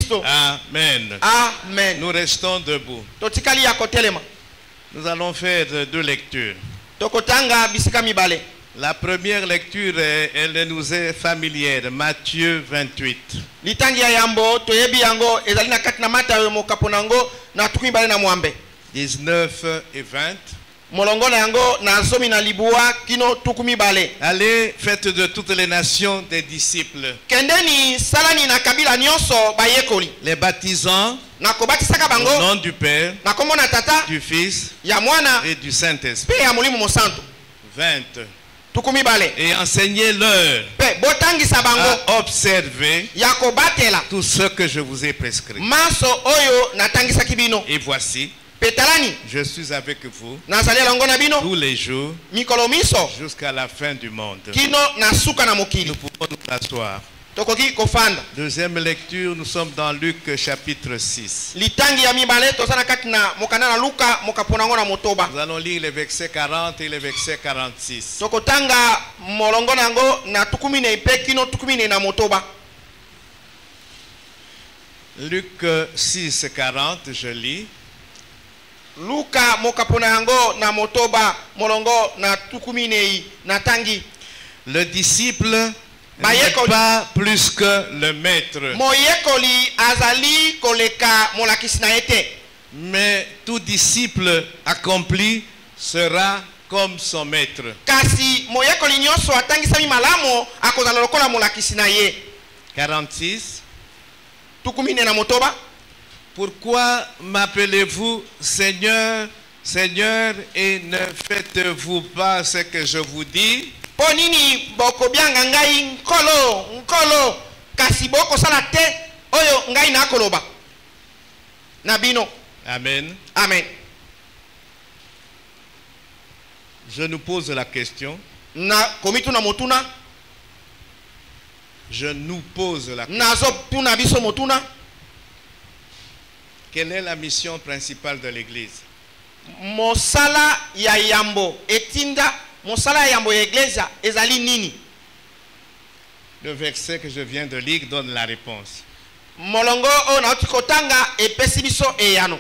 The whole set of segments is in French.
Christo. Amen. Amen. Nous restons debout. Totikali ya kotelema. Nous allons faire deux lectures. Tokotanga bisika mibale. La première lecture, elle nous est familière. Matthieu 28. Litangi ya yambo toyebi yango ezali na kati na Matayo mokaponango na tukumi bale na mwambe. 19 et 20. Molongo na yango na zomi na libua kino tukumi bale. Allez, faites de toutes les nations des disciples. Kendeni salani na kabila nyonso bayekoli. Les baptisant Na kobatisaka bango. au nom du Père, Na kombo na tata du Fils ya mwana et du Saint-Esprit. pe ya mulimu mosanto. 20. Tukumi bale. Et enseignez-leur Pe botangisa bango à observer ya kobatela tout ce que je vous ai prescrit. maso oyo natangisa kibino. Et voici, Petalani je suis avec vous nazali longo na bino tous les jours mikolo miso jusqu'à la fin du monde. kino na suka na mokili. Nous pouvons nous asseoir. Tokoki kofanda. Deuxième lecture, nous sommes dans Luc chapitre 6. Litangi ya mibale tozana kati na mokanda na Luka mokaponango na motoba. Nous allons lire les versets 40 et les versets 46. Tokotanga molongo nango na tukumi na ipe kino tukumi na motoba. Luc 6, 40, je lis. Luka mokaponango na motoba molongo na tukumi na tangi. Le disciple n'est pas plus que le maître, Moyekoli azali koleka molakisi na ete. mais tout disciple accompli sera comme son maître. Kasi moyekoli nyonso atangisa mi malamo akozala lokola molakisi na ye. 46. Tukumi na motoba. Pourquoi m'appelez-vous Seigneur, Seigneur, et ne faites-vous pas ce que je vous dis? Po nini boko bianga ngai nkolo kasi boko sala te oyo ngai na koloba na bino. Amen. Amen. Je nous pose la question. Na komitu na motuna. Je nous pose la question. Nazo tuna biso motuna. Quelle est la mission principale de l'Église? Mosala ya yambo etinda mosala ya yambo ya iglesia ezali nini? Le verset que je viens de lire donne la réponse. Molongo o na otikotanga epesi biso eyano.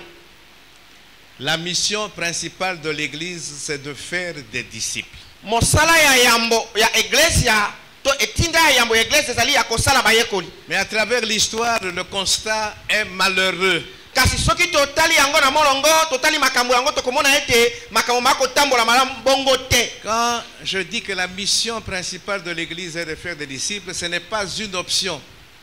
La mission principale de l'Église, c'est de faire des disciples. Mosala ya yambo ya iglesia to etinda ya yambo ya iglesia ezali ya kosala bayekoli. Mais à travers l'histoire, le constat est malheureux. Kasi soki totali yango na molongo totali makambo yango tokomona ete makambo mako tambola malamu bongo te. Quand je dis que la mission principale de l'Église est de faire des disciples, ce n'est pas une option,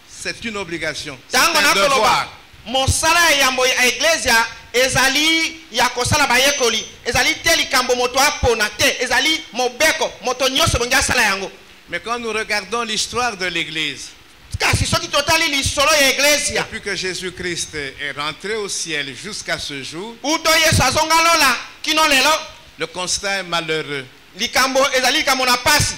c'est une obligation. C'est Tango un na devoir. koloba mosala ya yambo ya iglesia ezali ya kosala bayekoli ezali te likambo moto apona te ezali mobeko moto nyonso bongi asala yango. Mais quand nous regardons l'histoire de l'Église, Kasi soki totali lisolo ya iglesia depuis que Jésus-Christ est rentré au ciel jusqu'à ce jour, uto yesu azonga lola kino lelo le constat est malheureux. likambo ezali likambo na pasi.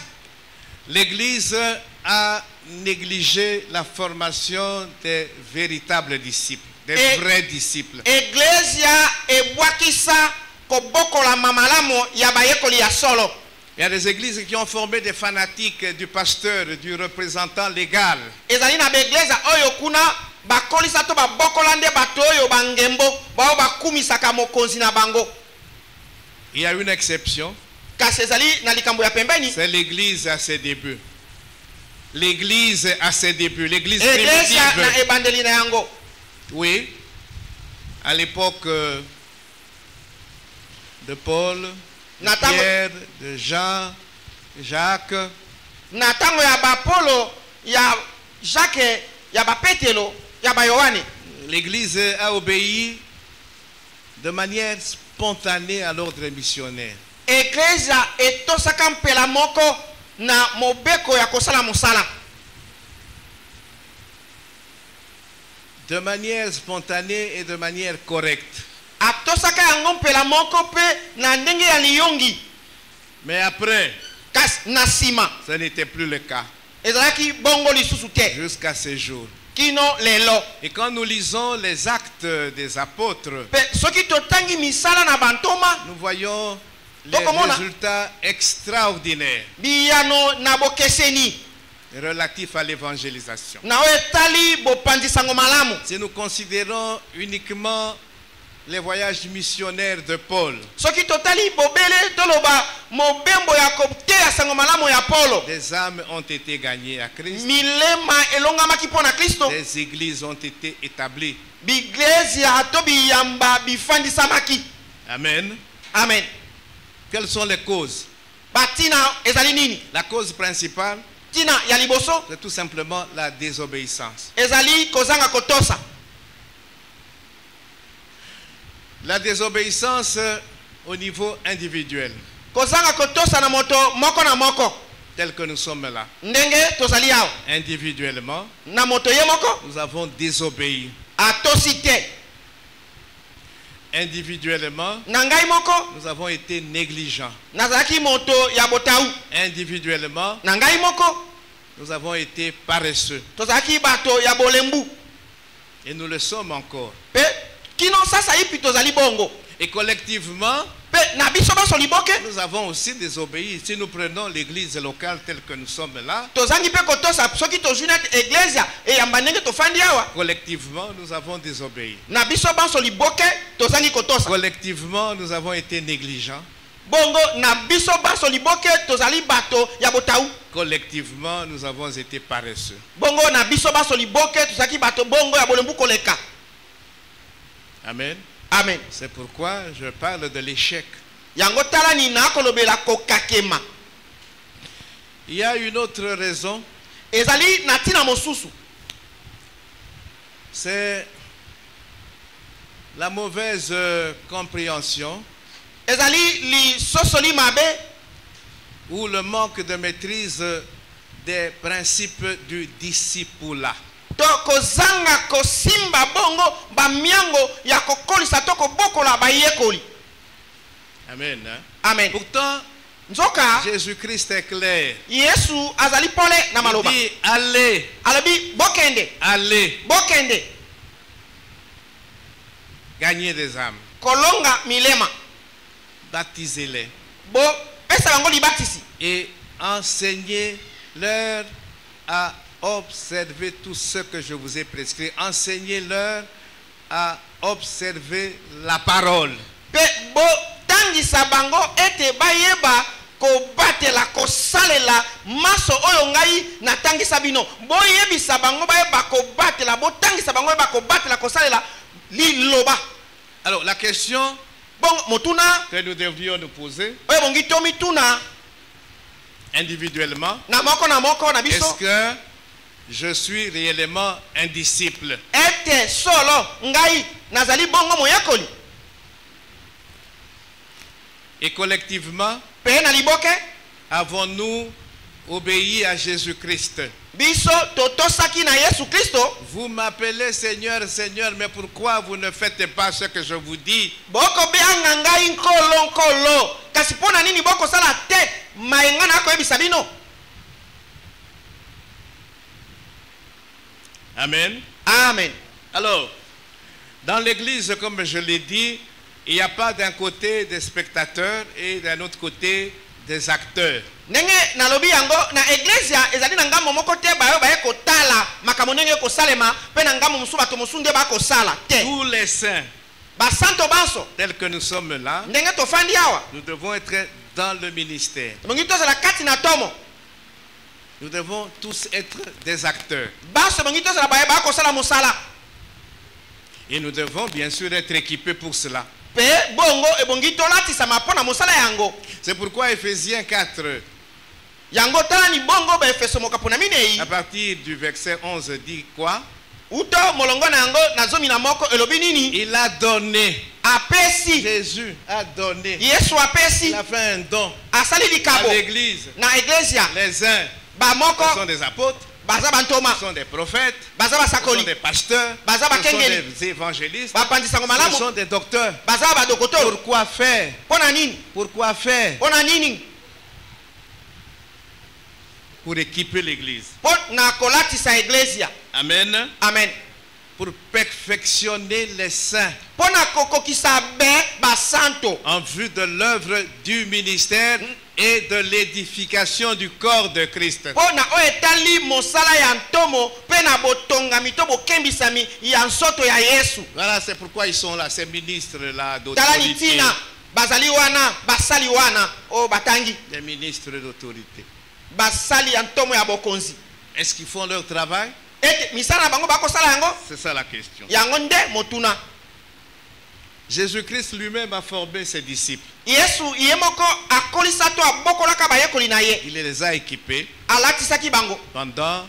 L'Église a négligé la formation des véritables disciples, des vrais disciples. Iglesia ebwakisa kobokola mamalamo ya bayekoli ya solo. Il y a des églises qui ont formé des fanatiques du pasteur, du représentant légal. Ezali na begleza oyo kuna bakolisa to babokola nde bato oyo bangembo bao bakumisaka mokonzi na bango. Il y a une exception. Kasi ezali na likambo ya pembeni. C'est l'église à ses débuts. L'église à ses débuts. L'église Iglesia na primitive. ebandeli na yango. Oui. À l'époque de Paul, de Pierre, de Jean, Jacques. Na tango ya bapolo ya Jacques ya bapetelo ya bayohane. L'église a obéi de manière spontanée à l'ordre missionnaire. Iglesia etosaka mpela moko na mobeko ya kosala mosala. De manière spontanée et de manière correcte. Atosaka yango mpela moko pe na ndenge ya liyongi. Mais après, Kas na sima ce n'était plus le cas. ezalaki bongo lisusu te Jusqu'à ce jour. kino lelo. Et quand nous lisons les actes des apôtres, Pe soki totangi misala na bantoma nous voyons les Tokomona. résultats extraordinaires. biyano na bokeseni. relatif à l'évangélisation. na oyo etali bopanzisango malamu. Si nous considérons uniquement les voyages missionnaires de Paul, soki totali bobele toloba mobembo ya koteya sango malamu ya Paulo, des âmes ont été gagnées à Christ, milema elongamaki mpo na Kristo, des églises ont été établies. biglesia to biyamba bifandisamaki. Amen. Amen. Quelles sont les causes? Batina ezali nini? La cause principale, Tina ya liboso c'est tout simplement la désobéissance. ezali kozanga kotosa. La désobéissance au niveau individuel, Kozanga kotosa na moto moko na moko. tel que nous sommes là. Ndenge tozali awa. Individuellement, Na moto ye moko nous avons désobéi. atosi te. Individuellement, Na ngai moko nous avons été négligents. nazalaki moto ya botau. Individuellement, Na ngai moko nous avons été paresseux. tozalaki bato ya bolembu. Et nous le sommes encore. Pe kino sasa ipi tozali bongo. Et collectivement, Pe na biso baso liboke nous avons aussi désobéi. Si nous prenons l'église locale telle que nous sommes là, tozangi pe kotosa soki tozwi na iglesia eyamba ndenge tofandi awa. collectivement, nous avons désobéi. Na biso baso liboke tozangi kotosa. Collectivement, nous avons été négligents. Bongo na biso baso liboke tozali bato ya botau. Collectivement, nous avons été paresseux. Bongo na biso baso liboke tozaki bato bongo ya bolembu koleka. Amen. Amen. C'est pourquoi je parle de l'échec. Yango tala ni na kolobela kokakema. Il y a une autre raison, Ezali na tina mosusu. c'est la mauvaise compréhension Ezali li sosoli mabe ou le manque de maîtrise des principes du discipulat. to kozanga kosimba bongo bamiango ya kokolisa to kobokola bayekoli. Amen. Hein? Amen. Pourtant, Nzoka Jésus-Christ est clair. Yesu azali pole na Il maloba. dit, allez, Alobi bokende, allez, bokende, gagnez des âmes, kolonga milema, baptisez-les bo pesa bango libatisi. et enseignez-leur à observer tout ce que je vous ai prescrit. Enseignez-leur à observer la parole. Pe bo tangisa bango ete bayeba kobatela kosalela maso oyo ngai natangisa bino. Boyebisa bango bayeba kobatela, botangisa bango bayeba kobatela kosalela liloba. Alors, la question Bon motuna que nous devrions nous poser oyo bongi tomi tuna individuellement, na moko na est-ce biso que je suis réellement un disciple? ete solo ngai nazali bongo moyekoli. Et collectivement, Pe na liboke avons-nous obéi à Jésus-Christ? biso totosaki na Yesu Kristo. Vous m'appelez Seigneur, Seigneur, mais pourquoi vous ne faites pas ce que je vous dis? Boko beanga ngai nkolo nkolo kasi pona nini boko sala te maenga na koyebisa bino. Amen. Amen. Alors, dans l'église, comme je l'ai dit, il n'y a pas d'un côté des spectateurs et d'un autre côté des acteurs. Nenge nalobi yango na iglesia ezali na ngambo moko te bayo baye kotala makambo ndenge kosalema pe na ngambo musu bato musunde ba kosala te. Tous les saints, Basanto banso tels que nous sommes là, ndenge tofandi awa nous devons être dans le ministère. bongi tozala kati na tomo. Nous devons tous être des acteurs. Banso bongi tozala baye ba kosala musala. Et nous devons bien sûr être équipés pour cela. Pe bongo ebongi tolatisa mapona musala yango. C'est pourquoi Éphésiens 4, Yango tala ni bongo ba Efeso mokapona minei. à partir du verset 11, dit quoi? Uto molongo na yango nazomi na moko elobi nini? Il a donné. Apesi. Jésus a donné. Yesu apesi. Il a fait un don Asali à likabo l'église. na iglesia. Les uns Ba moko sont des apôtres, baza bantoma, ce sont des prophètes, baza ce sont basakoli, des pasteurs, Baza ce sont bakengeli. des évangélistes, bapandisango ce malamu, sont des docteurs. baza badokotoro. Pourquoi faire? Pona nini? Pourquoi faire? Pona nini? Pour équiper l'église. Pona kolatisa iglesia. Amen. Amen. pour perfectionner les saints pona kokokisa be basanto en vue de l'œuvre du ministère et de l'édification du corps de Christ. pona o etali mosala ya ntomo pe na botongami to bokembisami ya nsoto ya Yesu. Voilà, c'est pourquoi ils sont là, ces ministres-là Talani d'autorité. tina bazali wana basali wana o batangi Les ministres d'autorité. basali ya ntomo ya bokonzi. Est-ce qu'ils font leur travail? Ete misala na bango bakosala yango C'est ça la question. yango nde motuna. Jésus-Christ lui-même a formé ses disciples. Yesu ye moko akolisa to abokolaka bayekoli na ye Il les a équipés alatisaki bango pendant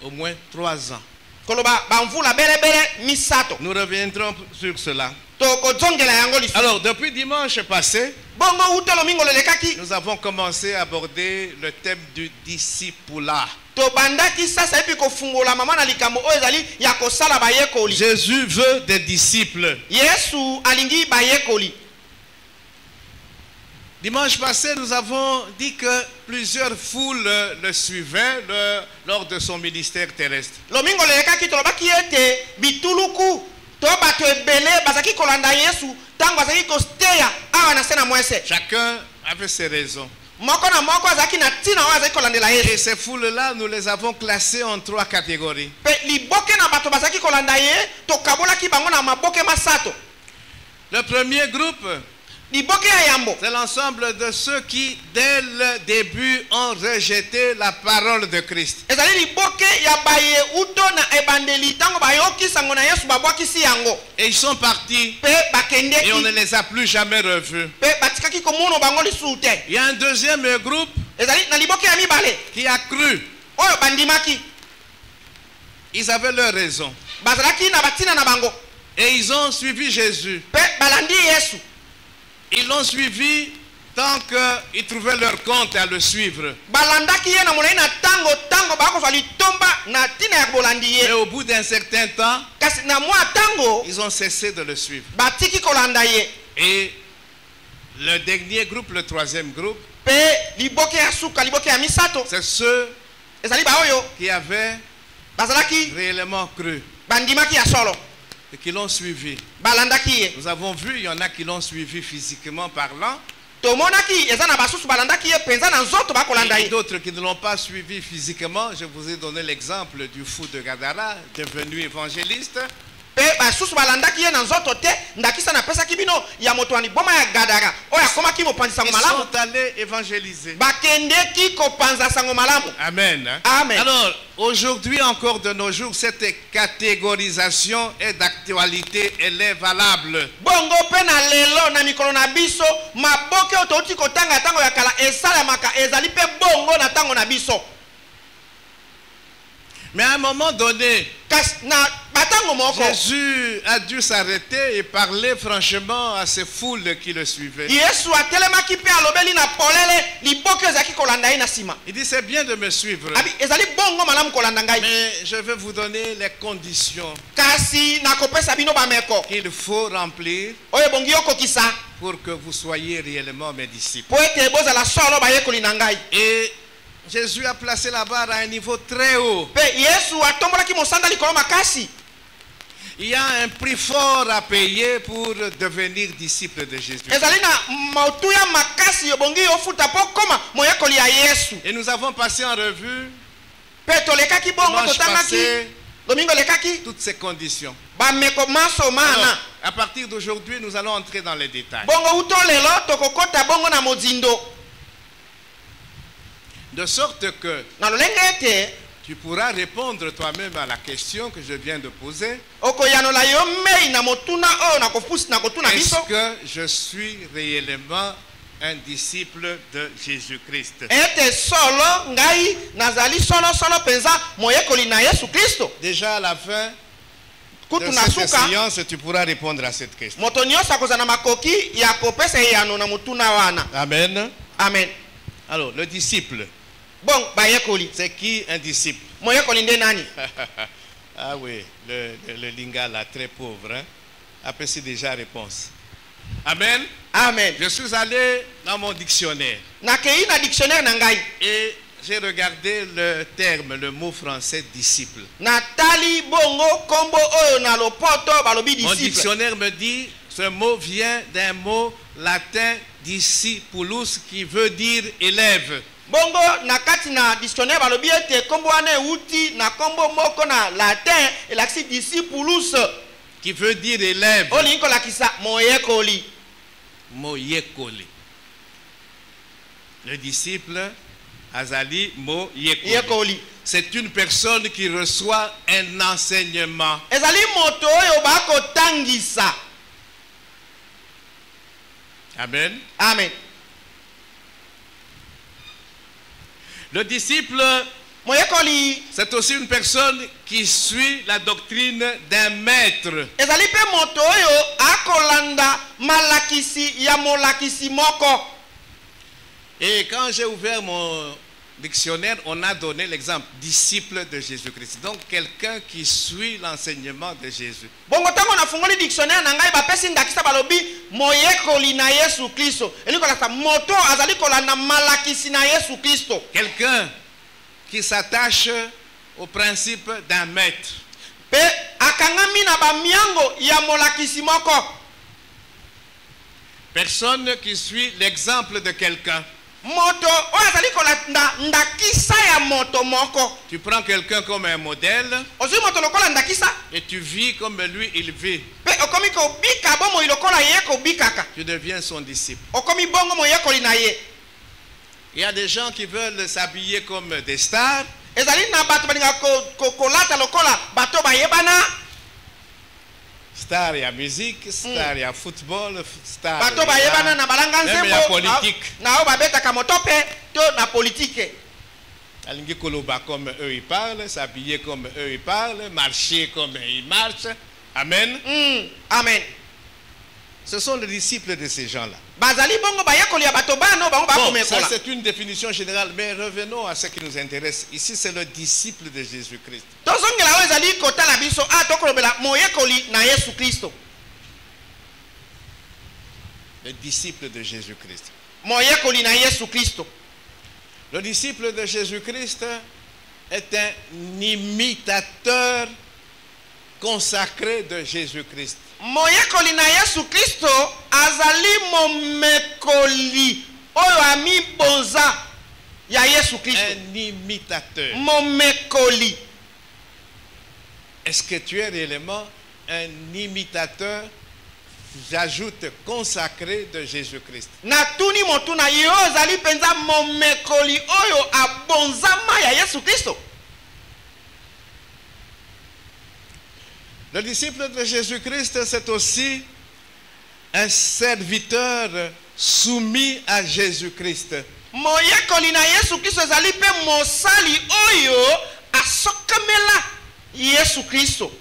au moins 3 ans. koloba bamvula belebele misato Nous reviendrons sur cela. tokozongela yango lisusu. Alors, depuis dimanche passé, bongo utolo mingo lelekaki nous avons commencé à aborder le thème du discipulat. tobandaki sasa epi kofungola mama na likambo oyo ezali ya kosala bayekoli. Jésus veut des disciples. Yesu alingi bayekoli. Dimanche passé, nous avons dit que plusieurs foules le suivaient lors de son ministère terrestre. lomingo lelekaki tolobaki ete bituluku to bato ebele bazaki kolanda Yesu tango azaki kosteya awa na se na mwese Chacun avait ses raisons. moko na moko azalaki na ntina oyo azalaki kolandela Et Yesu. ces foules-là, nous les avons classées en 3 catégories. Pe liboke na bato bazalaki kolanda ye tokabolaki bango na maboke masato. Le premier groupe, Liboke ya yambo c'est l'ensemble de ceux qui, dès le début, ont rejeté la parole de Christ. ezali liboke ya baye uto na ebandeli tango bayoki sango na Yesu babwakisi yango Et ils sont partis pe et on bakendeki ne les a plus jamais revus. pe batikaki komona bango lisusu te. Il y a un deuxième groupe ezali na liboke ya mibale qui a cru. oyo bandimaki Ils avaient leur raison. bazalaki na batina na bango Et ils ont suivi Jésus. pe balandi Yesu. Ils l'ont suivi tant qu'ils trouvaient leur compte à le suivre. balandaki ye na molai na tango bakozwa litomba na ntina ya kolandi Mais ye au bout d'un certain temps, kasi na mwa tango ils ont cessé de le suivre. batiki kolanda ye Et le dernier groupe, le troisième groupe, pe liboke ya suka liboke ya misato c'est ceux ezali baoyo qui avaient bazalaki réellement cru bandimaki ya solo et qui l'ont suivi. balandaki ye. Nous avons vu, il y en a qui l'ont suivi physiquement parlant, tomonaki eza na basusu balandaki ye penza na nzoto bakolanda et ye. d'autres qui ne l'ont pas suivi physiquement. Je vous ai donné l'exemple du fou de Gadara, devenu évangéliste. pe basusu balandaki ye na nzoto te ndakisa napesaki bino ya moto ya liboma ya Gadara oyo akomaki mopanzi sango Ils malamu sont allés évangéliser. bakendeki kopanza sango malamu. Amen. Hein? Amen. Alors, aujourd'hui encore de nos jours, cette catégorisation est d'actualité, elle est valable. bongo pe na lelo na mikolo na biso maboke oyo touti kotanga tango ya kala esalamaka ezali pe bongo na tango na biso. Mais à un moment donné, kasi na batango moko Jésus a dû s'arrêter et parler franchement à ces foules qui le suivaient. Yesu atelemaki pe alobeli na polele liboke ezalaki kolanda ye na nsima. Il dit, c'est bien de me suivre, abi ezali bongo malamu kolanda ngai mais je vais vous donner les conditions kasi nakopesa bino bameko qu'il faut remplir oyo ebongi okokisa pour que vous soyez réellement mes disciples. po ete bozala solo bayekoli na ngai. Et Jésus a placé la barre à un niveau très haut. Pe Yesu atombolaki mosanda likolo makasi. Il y a un prix fort à payer pour devenir disciple de Jésus. ezali na motuya makasi obongi ofuta po koma moyekoli ya Yesu. Et nous avons passé en revue Pe tolekaki bongo dimanche totangaki passé domingo lekaki toutes ces conditions. bameko maso Alors, mana à partir d'aujourd'hui, nous allons entrer dans les détails. bongo uto lelo tokokota bongo na mozindo De sorte que na lolenge ete tu pourras répondre toi-même à la question que je viens de poser. okoyanola yo mei na motuna oyo na kotuna Est-ce biso que je suis réellement un disciple de Jésus-Christ? ete solo ngai nazali solo penza moyekoli na Yesu Kristo. Déjà à la fin kutu de na cette suka séance, tu pourras répondre à cette question. moto nyonso akozala na makoki ya kopesa eyano na motuna wana. Amen. Amen. Alors, le disciple, Bon bayekoli c'est qui un disciple? moyekoli nde nani? Ah oui, le lingala très pauvre. Hein? Après, c'est déjà réponse. Amen. Amen. Je suis allé dans mon dictionnaire nakei na dictionnaire na ngai et j'ai regardé le terme, le mot français disciple. Natali bongo kombo oyo na lopoto balobi Mon disciple. dictionnaire me dit ce mot vient d'un mot latin discipulus qui veut dire élève. Bongo na kati na dictionnaire balobi ete kombo wana euti na kombo moko na latin elakisi discipulus Qui veut dire élève. olingi kolakisa moyekoli. Moyekoli. Le disciple Azali Moyekoli. Yekoli. C'est une personne qui reçoit un enseignement. Ezali moto oyo bakotangisa. Amen. Amen. Le disciple, c'est aussi une personne qui suit la doctrine d'un maître. Et quand j'ai ouvert mon dictionnaire, on a donné l'exemple disciple de Jésus-Christ. Donc quelqu'un qui suit l'enseignement de Jésus. Quelqu'un qui s'attache au principe d'un maître. Personne qui suit l'exemple de quelqu'un. Tu prends quelqu'un comme un modèle et tu vis comme lui il vit. Tu deviens son disciple. Il y a des gens qui veulent s'habiller comme des stars. Star, il y a musique, star, il y a football, star, même il y a politique. Alingi koloba comme eux ils parlent, s'habiller comme eux ils parlent, marcher comme ils marchent. Amen. Amen. Ce sont les disciples de ces gens-là. Bon, ça c'est une définition générale, mais revenons à ce qui nous intéresse. Ici, c'est le disciple de Jésus-Christ. Le disciple de Jésus-Christ. Le disciple de Jésus-Christ est un imitateur consacré de Jésus-Christ. Moyekoli na Yesu Kristo azali momekoli oyo ami bonza ya Yesu Kristo. Un imitateur. Momekoli. Est-ce que tu es réellement un imitateur, j'ajoute consacré de Jésus-Christ? Natuni motuna yo azali penza momekoli oyo abonzama ya Yesu Kristo. Le disciple de Jésus-Christ, c'est aussi un serviteur soumis à Jésus-Christ. Moyekoli na Yesu Kristo ezali pe mosali oyo asokamela Yesu Kristo.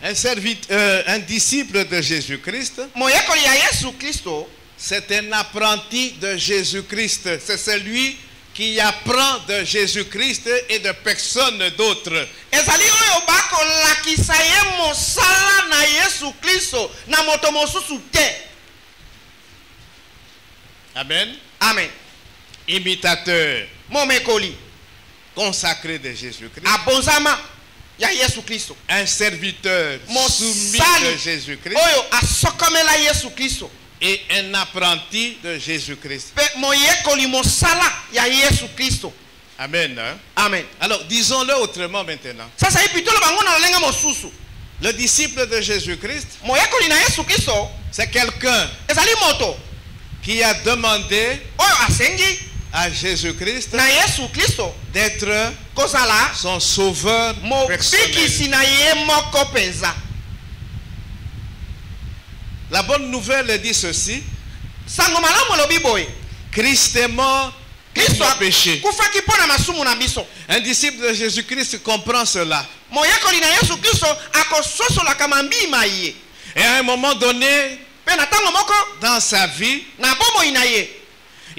Un disciple de Jésus-Christ, moyekoli ya Yesu Kristo, c'est un apprenti de Jésus-Christ. C'est celui qui apprend de Jésus-Christ et de personne d'autre. Ezali oyo bako lakisa ye mosala na Yesu Kristo na moto mosusu te. Amen. Amen. Imitateur, Momekoli, consacré de Jésus-Christ. abonzama ya Yesu Kristo. Un serviteur soumis Mosali de Jésus-Christ. oyo asokamela Yesu Kristo. Et un apprenti de Jésus-Christ. Pe moyekoli mosala ya Yesu Kristo. Amen. Hein? Amen. Alors, disons-le autrement maintenant. Sasa ipitolo bango na lenga mosusu. Le disciple de Jésus-Christ, Moyekoli na Yesu Kristo c'est quelqu'un ezali moto qui a demandé oyo asengi à Jésus-Christ na Yesu Kristo d'être kozala son sauveur personnel. mobikisi na ye moko penza. La bonne nouvelle dit ceci: Sango malamu lobi boy. Christ est mort pour Kristo nos péchés. kufaki pona masumu na biso. Un disciple de Jésus-Christ comprend cela. Moyekoli na Yesu Kristo akososola kama mbima ye. Et à un moment donné, Pe na tango moko dans sa vie, na bomoi na ye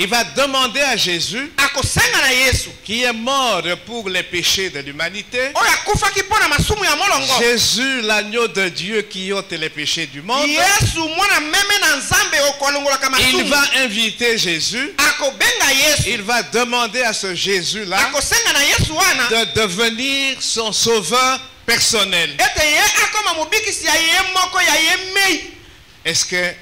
Il va demander à Jésus, akosenga na Yesu qui est mort pour les péchés de l'humanité, oyo akufaki mpo na masumu ya molongo. Jésus, l'agneau de Dieu qui ôte les péchés du monde. Yesu mwana meme na nzambe okolongolaka Il masumu. va inviter Jésus. Akobenga Yesu. Il va demander à ce Jésus-là Akosenga na Yesu wana de devenir son sauveur personnel. ete ye akoma mobikisi ya ye moko ya ye mei. Est-ce que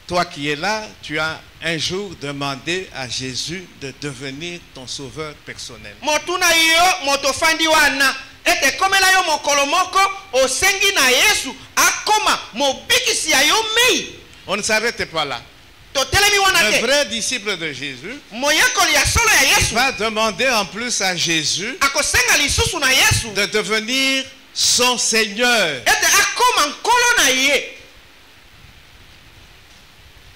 toi qui es là, tu as un jour demandé à Jésus de devenir ton sauveur personnel? Motuna yo motofandi wana ete komela yo mokolo moko osengi na Yesu akoma mobikisi ya yo mei. On ne s'arrête pas là. Totelemi wana Un te. vrai disciple de Jésus Moyekoli ya solo ya Yesu va demander en plus à Jésus akosenga lisusu na Yesu de devenir son Seigneur. ete akoma nkolo na ye.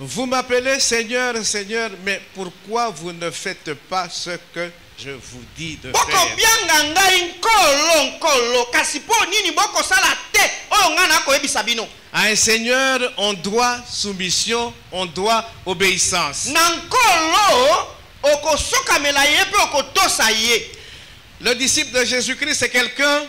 Vous m'appelez Seigneur, Seigneur, mais pourquoi vous ne faites pas ce que je vous dis de Boko faire? bianga ngai nkolo nkolo kasi po nini boko sala te oyo nga na koyebisa bino. À un Seigneur, on doit soumission, on doit obéissance. Na nkolo okosokamela ye pe okotosa ye. Le disciple de Jésus-Christ, c'est quelqu'un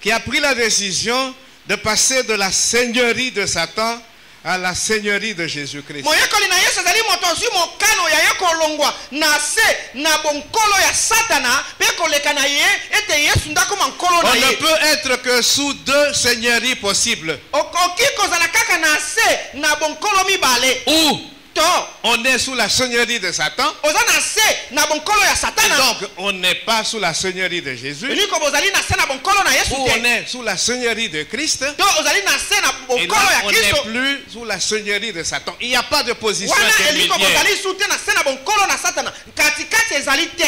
qui a pris la décision de passer de la seigneurie de Satan à la seigneurie de Jésus-Christ. Moyekoli na Yesu ezali moto ozwi mokano ya ye kolongwa na se na bonkolo ya Satana pe koleka na ye ete Yesu ndakoma nkolo On na ne ye. peut être que sous deux seigneuries possibles. Okoki kozala kaka na se na bonkolo mibale. Ou To on est sous la seigneurie de Satan, oza na se na bonkolo ya et Satana. donc on n'est pas sous la seigneurie de Jésus. Eliko bozali na se na bonkolo na Yesu Ou on te. est sous la seigneurie de Christ, To ozali na se na et bonkolo là ya on n'est Kristo. plus sous la seigneurie de Satan. Il n'y a pas de position Wana eliko intermédiaire. bozali su te na se na bonkolo na Satana. Katikati ezali te.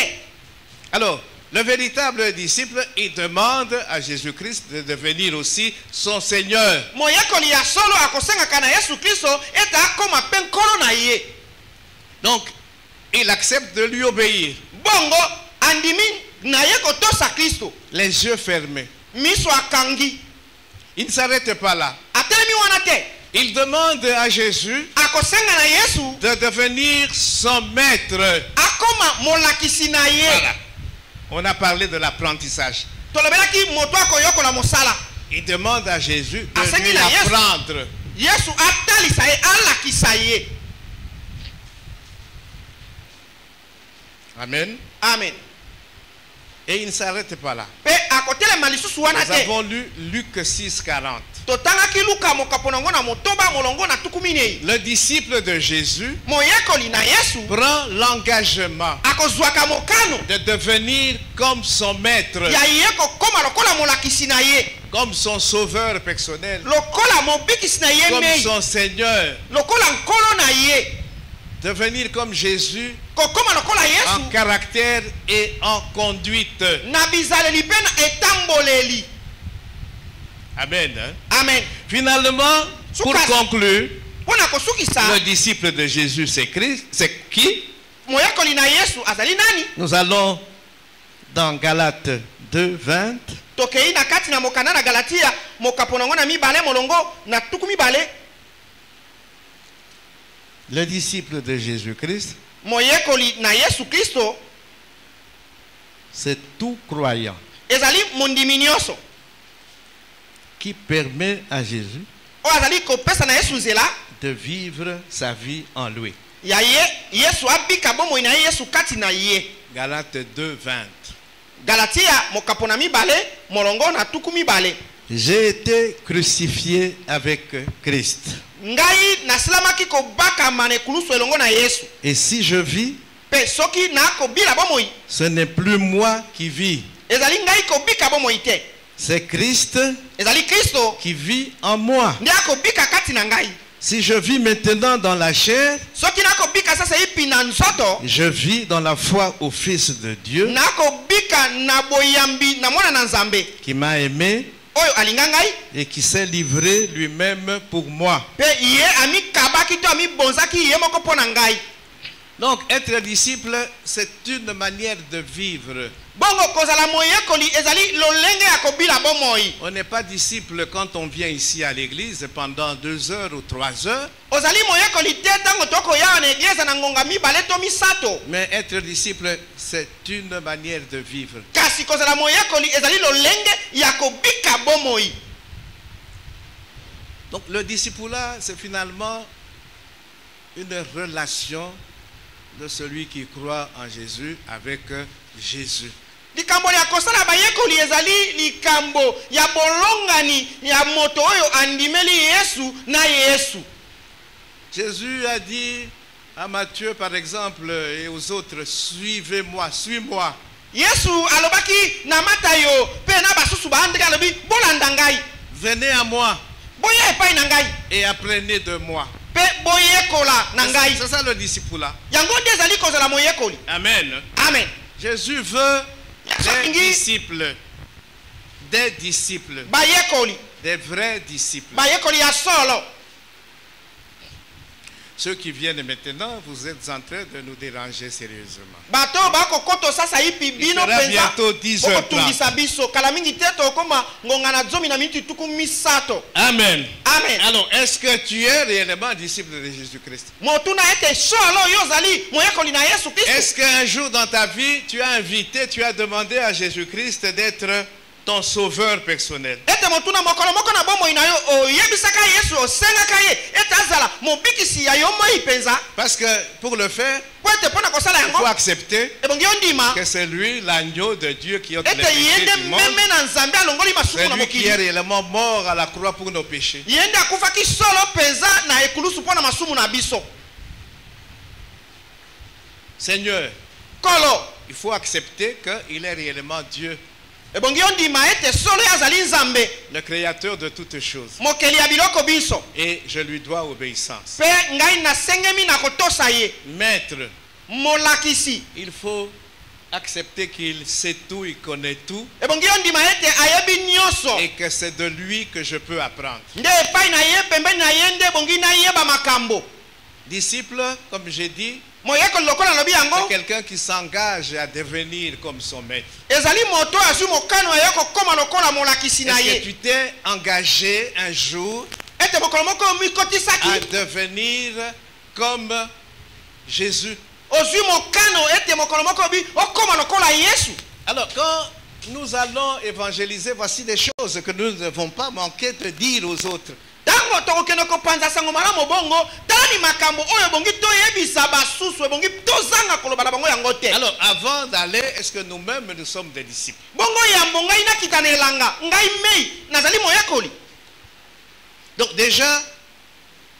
Alors, le véritable disciple, il demande à Jésus-Christ de devenir aussi son Seigneur. Moyekoli ya solo akosengaka na Yesu Kristo ete akoma pe nkolo na ye. Donc, il accepte de lui obéir, Bongo andimi na ye kotosa Kristo. les yeux fermés. Miso akangi. Il ne s'arrête pas là. Atelemi wana te. Il demande à Jésus Akosenga na Yesu de devenir son maître. akoma molakisi na ye. Voilà. On a parlé de l'apprentissage. Tolobelaki moto akoyokola mosala. Il demande à Jésus de Asengi lui na Yesu. apprendre. Yesu atalisa ye alakisa ye. Amen. Amen. Et il ne s'arrête pas là. Pe akotelema lisusu wana Nous te. avons lu Luc 6,40. Totangaki Luka mokaponango na motoba molongo na tukuminei. Le disciple de Jésus Moyekoli na Yesu prend l'engagement akozwaka mokano de devenir comme son maître, ya ye kokoma lokola molakisi na ye, comme son sauveur personnel, lokola mobikisi na ye comme mei, son Seigneur. lokola nkolo na ye, Devenir comme Jésus kokoma lokola en Yesu caractère et en conduite. na bizaleli pe na etamboleli. Amen. Hein? Amen. Finalement, pour Souka. conclure, Mpona kosukisa le disciple de Jésus, c'est Christ. C'est qui? moyekoli na Yesu azali nani? Nous allons dans Galates 2, 20. Tokei na kati na mokana na Galatia mokaponango na mibale molongo na tuku mibale. Le disciple de Jésus-Christ, Moyekoli na Yesu Kristo c'est tout croyant ezali mondimi nyonso qui permet à Jésus oyo azali kopesa na Yesu nzela de vivre sa vie en lui. ya ye Yesu abika bomoi na ye Yesu kati na ye. Galates 2, 20. Galatia mokapo na mibale molongo na tuku mibale. J'ai été crucifié avec Christ. Ngai nasilamaki kobakama na ekulusu elongo na Yesu. Et si je vis, Pe soki na kobila bomoi ce n'est plus moi qui vis. ezali ngai kobika bomoi te. C'est Christ Ezali Kristo qui vit en moi. nde akobika kati na ngai. Si je vis maintenant dans la chair, Soki na kobika sasa ipi na nzoto je vis dans la foi au Fils de Dieu na kobika na boyambi na mwana na Nzambe qui m'a aimé oyo alinga ngai et qui s'est livré lui-même pour moi. pe ye amikabaki to amibonzaki ye moko mpo na ngai. Donc, être disciple, c'est une manière de vivre. Bongo kozala moyekoli ezali lolenge ya kobila bomoi. On n'est pas disciple quand on vient ici à l'église pendant 2 heures ou 3 heures. Ozali moyekoli te tango toko ya na eglise na ngonga mibale to misato. Mais être disciple, c'est une manière de vivre. Kasi kozala moyekoli ezali lolenge ya kobika bomoi. Donc, le discipulat, c'est finalement une relation de celui qui croit en Jésus avec Jésus. Likambo ya kosala bayekoli ezali likambo ya bolongani ya moto oyo andimeli Yesu na Yesu. Jésus a dit à Matthieu par exemple et aux autres, suivez-moi, suis-moi. Yesu alobaki na Matayo pe na basusu ba andika alobi bolanda ngai. Venez à moi Boye epai na ngai et apprenez de moi. pe boyekola na ngai. C'est ça le discipulat. Yango nde ezali kozala moyekoli. Amen. Amen. Jésus veut des disciples. Des disciples. Bayekoli. Des vrais disciples. Bayekoli ya solo. Ceux qui viennent maintenant, vous êtes en train de nous déranger sérieusement. Bato bako koto sasa ipi bino Il sera penza. bientôt 10 heures Tungisa biso kala mingi teto koma ngongana zomi na minute tuku misato. Amen. Amen. Alors, est-ce que tu es réellement disciple de Jésus-Christ? Motuna ete solo yozali moyekoli na Yesu Kristo. Est-ce qu'un jour dans ta vie, tu as invité, tu as demandé à Jésus-Christ d'être ton sauveur personnel? Ete motuna mokolo moko na bomo ina yo oyebisaka Yesu osengaka ye ete azala mobikisi ya yo moi penza. Parce que pour le faire, Po ete pona kosala il faut yango. accepter Ebongi ondima. que c'est lui, l'agneau de Dieu, qui ôte les Ete péchés yende du monde. meme na nzambe alongoli masuku C'est na lui qui mokili. est réellement mort à la croix pour nos péchés. Yende akufaki solo penza na ekulusu pona masumu na biso. Seigneur, Kolo. il faut accepter qu'il est réellement Dieu, Ebongi ondima ete solo azali nzambe. le créateur de toutes choses. Mokeli ya biloko biso. Et je lui dois obéissance. Pe ngai nasengemi na kotosa ye. Maître, Molakisi. il faut accepter qu'il sait tout, il connaît tout, Ebongi ondima ete ayebi nyonso. et que c'est de lui que je peux apprendre. Nde epai na ye pembeni na ye nde ebongi na yeba makambo. Disciple, comme j'ai dit, Moyekoli lokola lobi c'est yango. quelqu'un qui s'engage à devenir comme son maître. Ezali moto azwi mokano ya kokoma lokola molakisi na Est-ce que ye. tu t'es engagé un jour Ete mokolo moko à mikotisaki. devenir comme Jésus? Ozwi mokano ete mokolo moko bi okoma lokola Yesu. Alors, quand nous allons évangéliser, voici des choses que nous ne devons pas manquer de dire aux autres. Tango tokokende kopanza sango malamu bongo tani makambo oyo bongi toyebisa basusu ebongi tozanga koloba na bango yango te. Alors, avant d'aller, est-ce que nous-mêmes, nous sommes des disciples? Bongo yambo ngai nakita na elanga ngai mei nazali moyekoli. Donc déjà,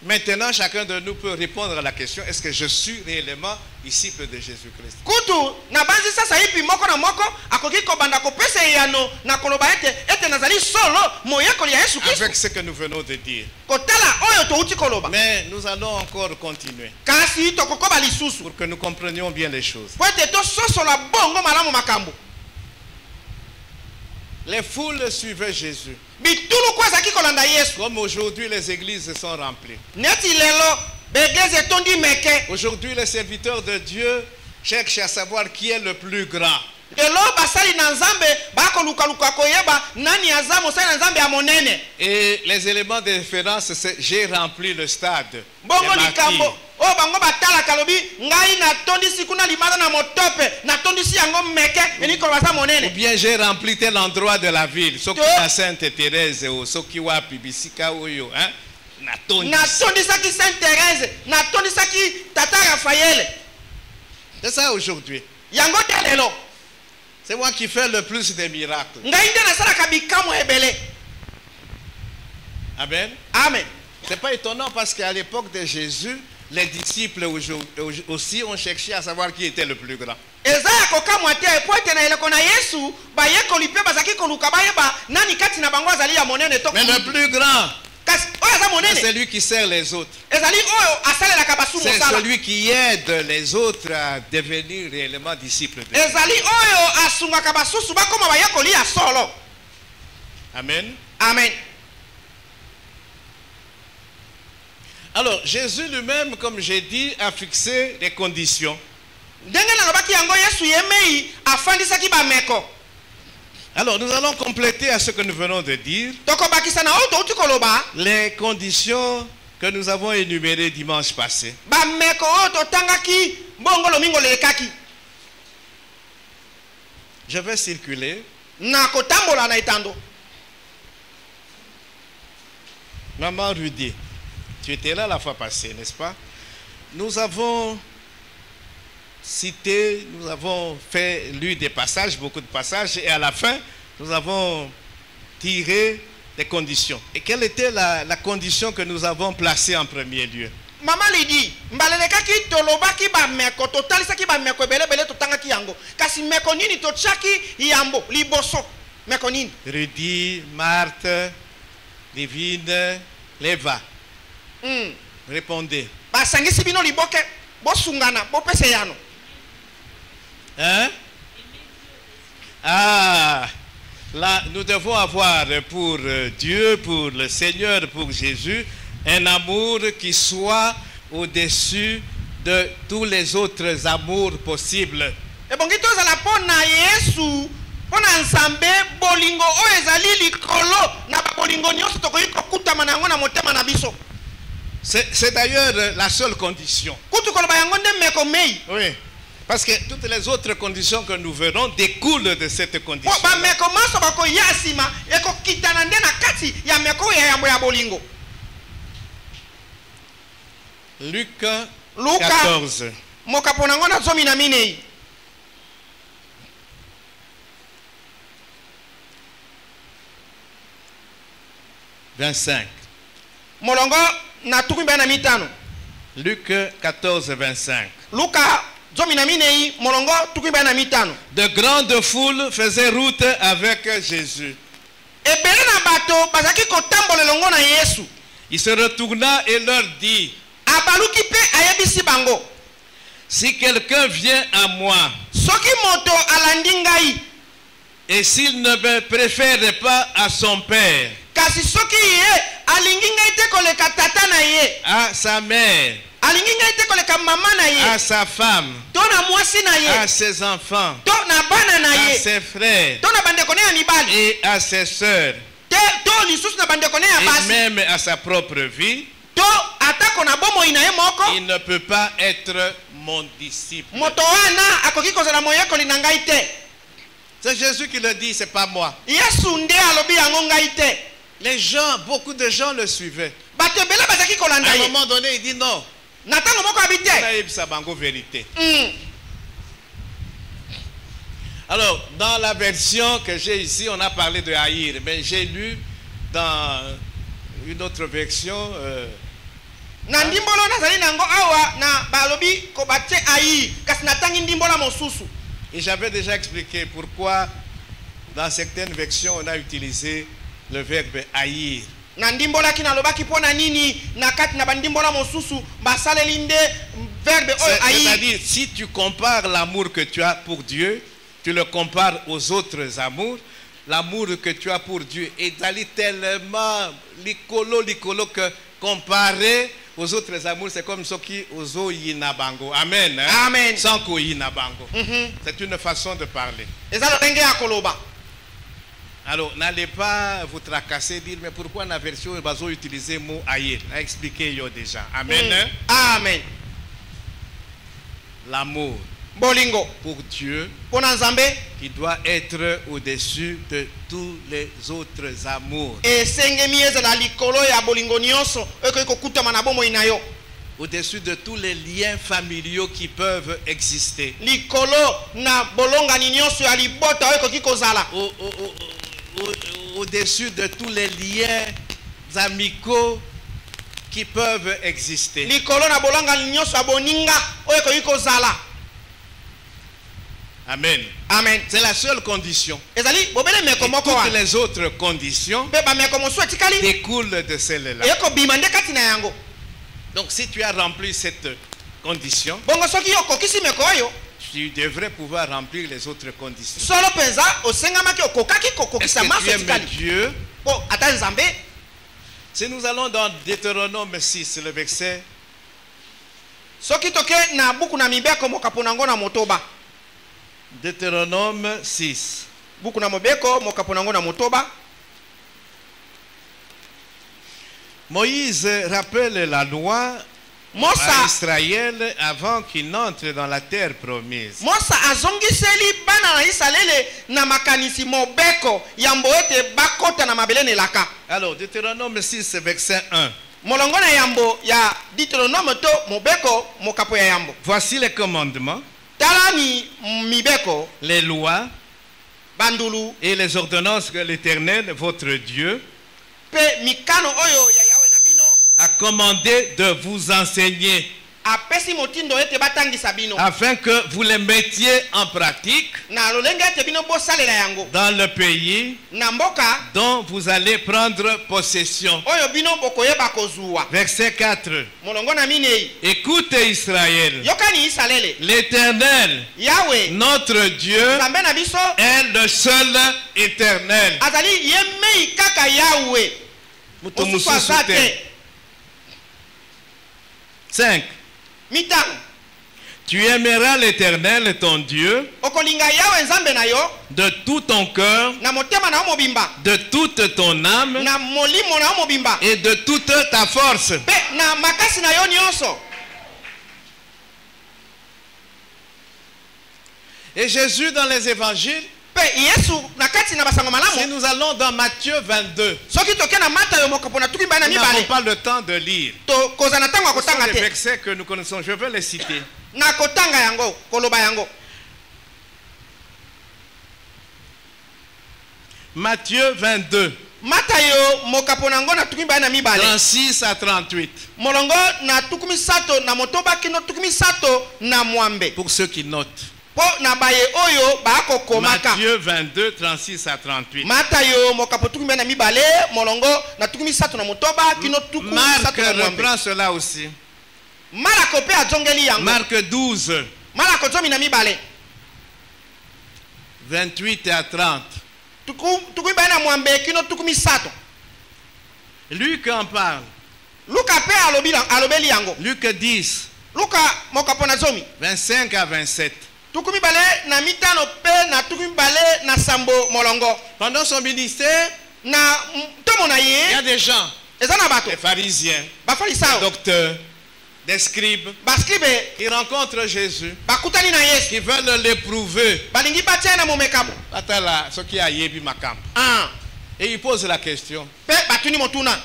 maintenant, chacun de nous peut répondre à la question, est-ce que je suis réellement disciple de Jésus-Christ? Kutu na banzi sasa ipi moko na moko akoki kobanda kopesa yano na koloba ete nazali solo moyekoli ya Yesu Kristo. Avec ce que nous venons de dire. Kotala oyo touti koloba. Mais nous allons encore continuer Kasi tokokoba lisusu. pour que nous comprenions bien les choses. Po ete tososola bongo malamu makambo. Les foules suivaient Jésus. Bitulu kwa zaki kolanda Yesu. Comme aujourd'hui, les églises sont remplies. Neti lelo begleze etondi meke. Aujourd'hui, les serviteurs de Dieu cherchent à savoir qui est le plus grand. Lelo basali na nzambe bako luka luka koyeba nani azamo sali na nzambe ya monene. Et les éléments de référence, c'est j'ai rempli le stade. Bongo des martyrs. likambo o bango batala kalobi ngai na tondisi kuna limata na motope na tondisi yango meke eni koloba sa Ou monene. bien j'ai rempli tel endroit de la ville. Soki Te- na Sainte Thérèse ou soki wapi bisika oyo, hein? Na tondi. Na tondisaki Sainte Thérèse na tondisaki Tata Raphaël. C'est ça aujourd'hui. Yango te lelo C'est moi qui fais le plus de miracles. ngai nde nasalaka bikamwa ebele. Amen. Amen. C'est pas étonnant parce qu'à l'époque de Jésus, les disciples aussi ont cherché à savoir qui était le plus grand. Eza ya kokamwa te po ete na eleko na Yesu bayekoli mpe bazaki koluka bayeba nani kati na bango azali ya monene to. Mais le plus grand, Kasi oyo aza c'est monene celui qui sert les autres. ezali oyo asalelaka basumu C'est osala. celui qui aide les autres à devenir réellement disciples de Dieu. Ezali oyo asungaka basusu bakoma bayekoli ya solo. Amen. Amen. Alors, Jésus lui-même, comme j'ai dit, a fixé des conditions. Alors, nous allons compléter à ce que nous venons de dire les conditions que nous avons énumérées dimanche passé. Je vais circuler. Maman Rudy, tu étais là la fois passée, n'est-ce pas? Nous avons cité, nous avons lu des passages, beaucoup de passages, et à la fin, nous avons tiré des conditions. Et quelle était la condition que nous avons placée en premier lieu? Maman lui dit, mbalelekaki tolobaki ba meko totalisaki ba meko belebele totangaki yango. Kasi meko nini tochaki yambo liboso. Meko nini? Rudy, Marthe, Divine, Leva. Répondez. Ba sangisi bino liboke, bo sungana, bo pese yano. Hein? Ah, là, nous devons avoir pour Dieu, pour le Seigneur, pour Jésus, un amour qui soit au-dessus de tous les autres amours possibles. Et bon, kito za la pona Yesu, pona nzambe bolingo o ezali likolo na bolingo nyonso tokoyi kokutama nango na motema na biso. C'est d'ailleurs la seule condition. Kutu koloba yango nde meko mei. Oui. Parce que toutes les autres conditions que nous verrons découlent de cette condition. Luc 14. 25. Luc 14, 25. De grandes foules faisaient route avec Jésus. Il se retourna et leur dit: si quelqu'un vient à moi et s'il ne me préfère pas à son père, à sa mère, à sa femme, à ses enfants, à ses frères et à ses sœurs, et même à sa propre vie, il ne peut pas être mon disciple. C'est Jésus qui le dit, c'est pas moi. Les gens, beaucoup de gens le suivaient. À un moment donné, il dit non. Vérité. Alors, dans la version que j'ai ici, on a parlé de haïr, mais j'ai lu dans une autre version. Et j'avais déjà expliqué pourquoi dans certaines versions on a utilisé le verbe haïr. C'est-à-dire, si tu compares l'amour que tu as pour Dieu, tu le compares aux autres amours, l'amour que tu as pour Dieu est tellement licolo que comparé aux autres amours, c'est comme ce qui ozo yinabango. Amen. Hein? Amen. Sans ko yinabango. C'est une façon de parler. Alors, n'allez pas vous tracasser, dire, mais pourquoi la version va utiliser le mot aïe? A expliqué yo déjà. Amen. Amen. L'amour bolingo pour Dieu qui doit être au-dessus de tous les autres amours. Au-dessus de tous les liens familiaux qui peuvent exister. Au-dessus de tous les liens amicaux qui peuvent exister. Amen. Amen. C'est la seule condition. Et toutes les autres conditions découlent de celle-là. Donc si tu as rempli cette condition, tu devrais pouvoir remplir les autres conditions. Est-ce que tu aimes Dieu? Si nous allons dans Deutéronome 6, le verset, soki toke na buku na mibeko mokapo nango na motoba. Deutéronome 6. Buku na mobeko mokapo nango na motoba. Moïse rappelle la loi à Israël avant qu'il n'entre dans la terre promise. Mosa azongiseli bana na Israele na makanisi mobeko yambo ete bakota na mabele nelaka. Alors, Deutéronome 6, verset 1. Molongo na yambo ya Deutéronome to mobeko mokapo ya yambo. Voici les commandements, Tala ni mibeko, les lois bandulu, et les ordonnances que l'Éternel, votre Dieu, pe mikano oyo ya yawe na bino a commandé de vous enseigner, apesi motindo ete batangisa bino afin que vous les mettiez en pratique na lolenge ete bino bosalela yango dans le pays na mboka dont vous allez prendre possession. oyo bino bokoyeba kozwa. Verset 4. Molongo na minei, Écoutez Israël, yokani Israele, l'Éternel, Yawe notre Dieu, Nzambe na biso est le seul éternel. azali ye mei kaka Yawe, Mutu mosusu mususu aza te. te. 5. Mitano, Tu aimeras l'Éternel, ton Dieu, okolinga Yawe Nzambe na yo de tout ton cœur, na motema na yo mobimba, de toute ton âme na molimo na yo mobimba, et de toute ta force. pe na makasi na yo nyonso. Et Jésus dans les évangiles, Pe Yesu na kati na basango si malamu, nous allons dans Matthieu 22, soki toke na mata yo mokapo na tuki bana nous n'avons mibale pas le temps de lire. to koza na tango Ce sont akotanga les te versets que nous connaissons, je vais les citer. na kotanga yango koloba yango. Matthieu 22, Mata yo mokapo nango na tuki bana mibale 36 à 38. molongo na tukumi sato na motoba kino tukumi sato na mwambe Pour ceux qui notent. po na baye oyo baako komaka. Matthieu 22, 36 à 38. Mata yo mokapo tukumi bana mibale molongo na tukumi sato na motoba kino tukumi Marc sato na mwambe. reprend cela aussi. Marako pe azongeli yango. Marc 12, Marako zomi na mibale 28 à 30. tukumi bana mwambe kino tukumi sato. Luc en parle. Luka pe alobeli yango. Luc 10, Luka mokapo na zomi 25 à 27. tukumi bale na mitano pe na tukumi bale na sambo molongo. Pendant son ministère, Na tomo na il y a ye des gens, eza na bato des pharisiens, des bafalisao docteurs, des scribes, baskribe qui rencontrent Jésus, bakutani na Yesu qui veulent l'éprouver. balingi batia na momekamo Atala, ce qui a yebi makam. ah Et il pose la question, pe batuni motuna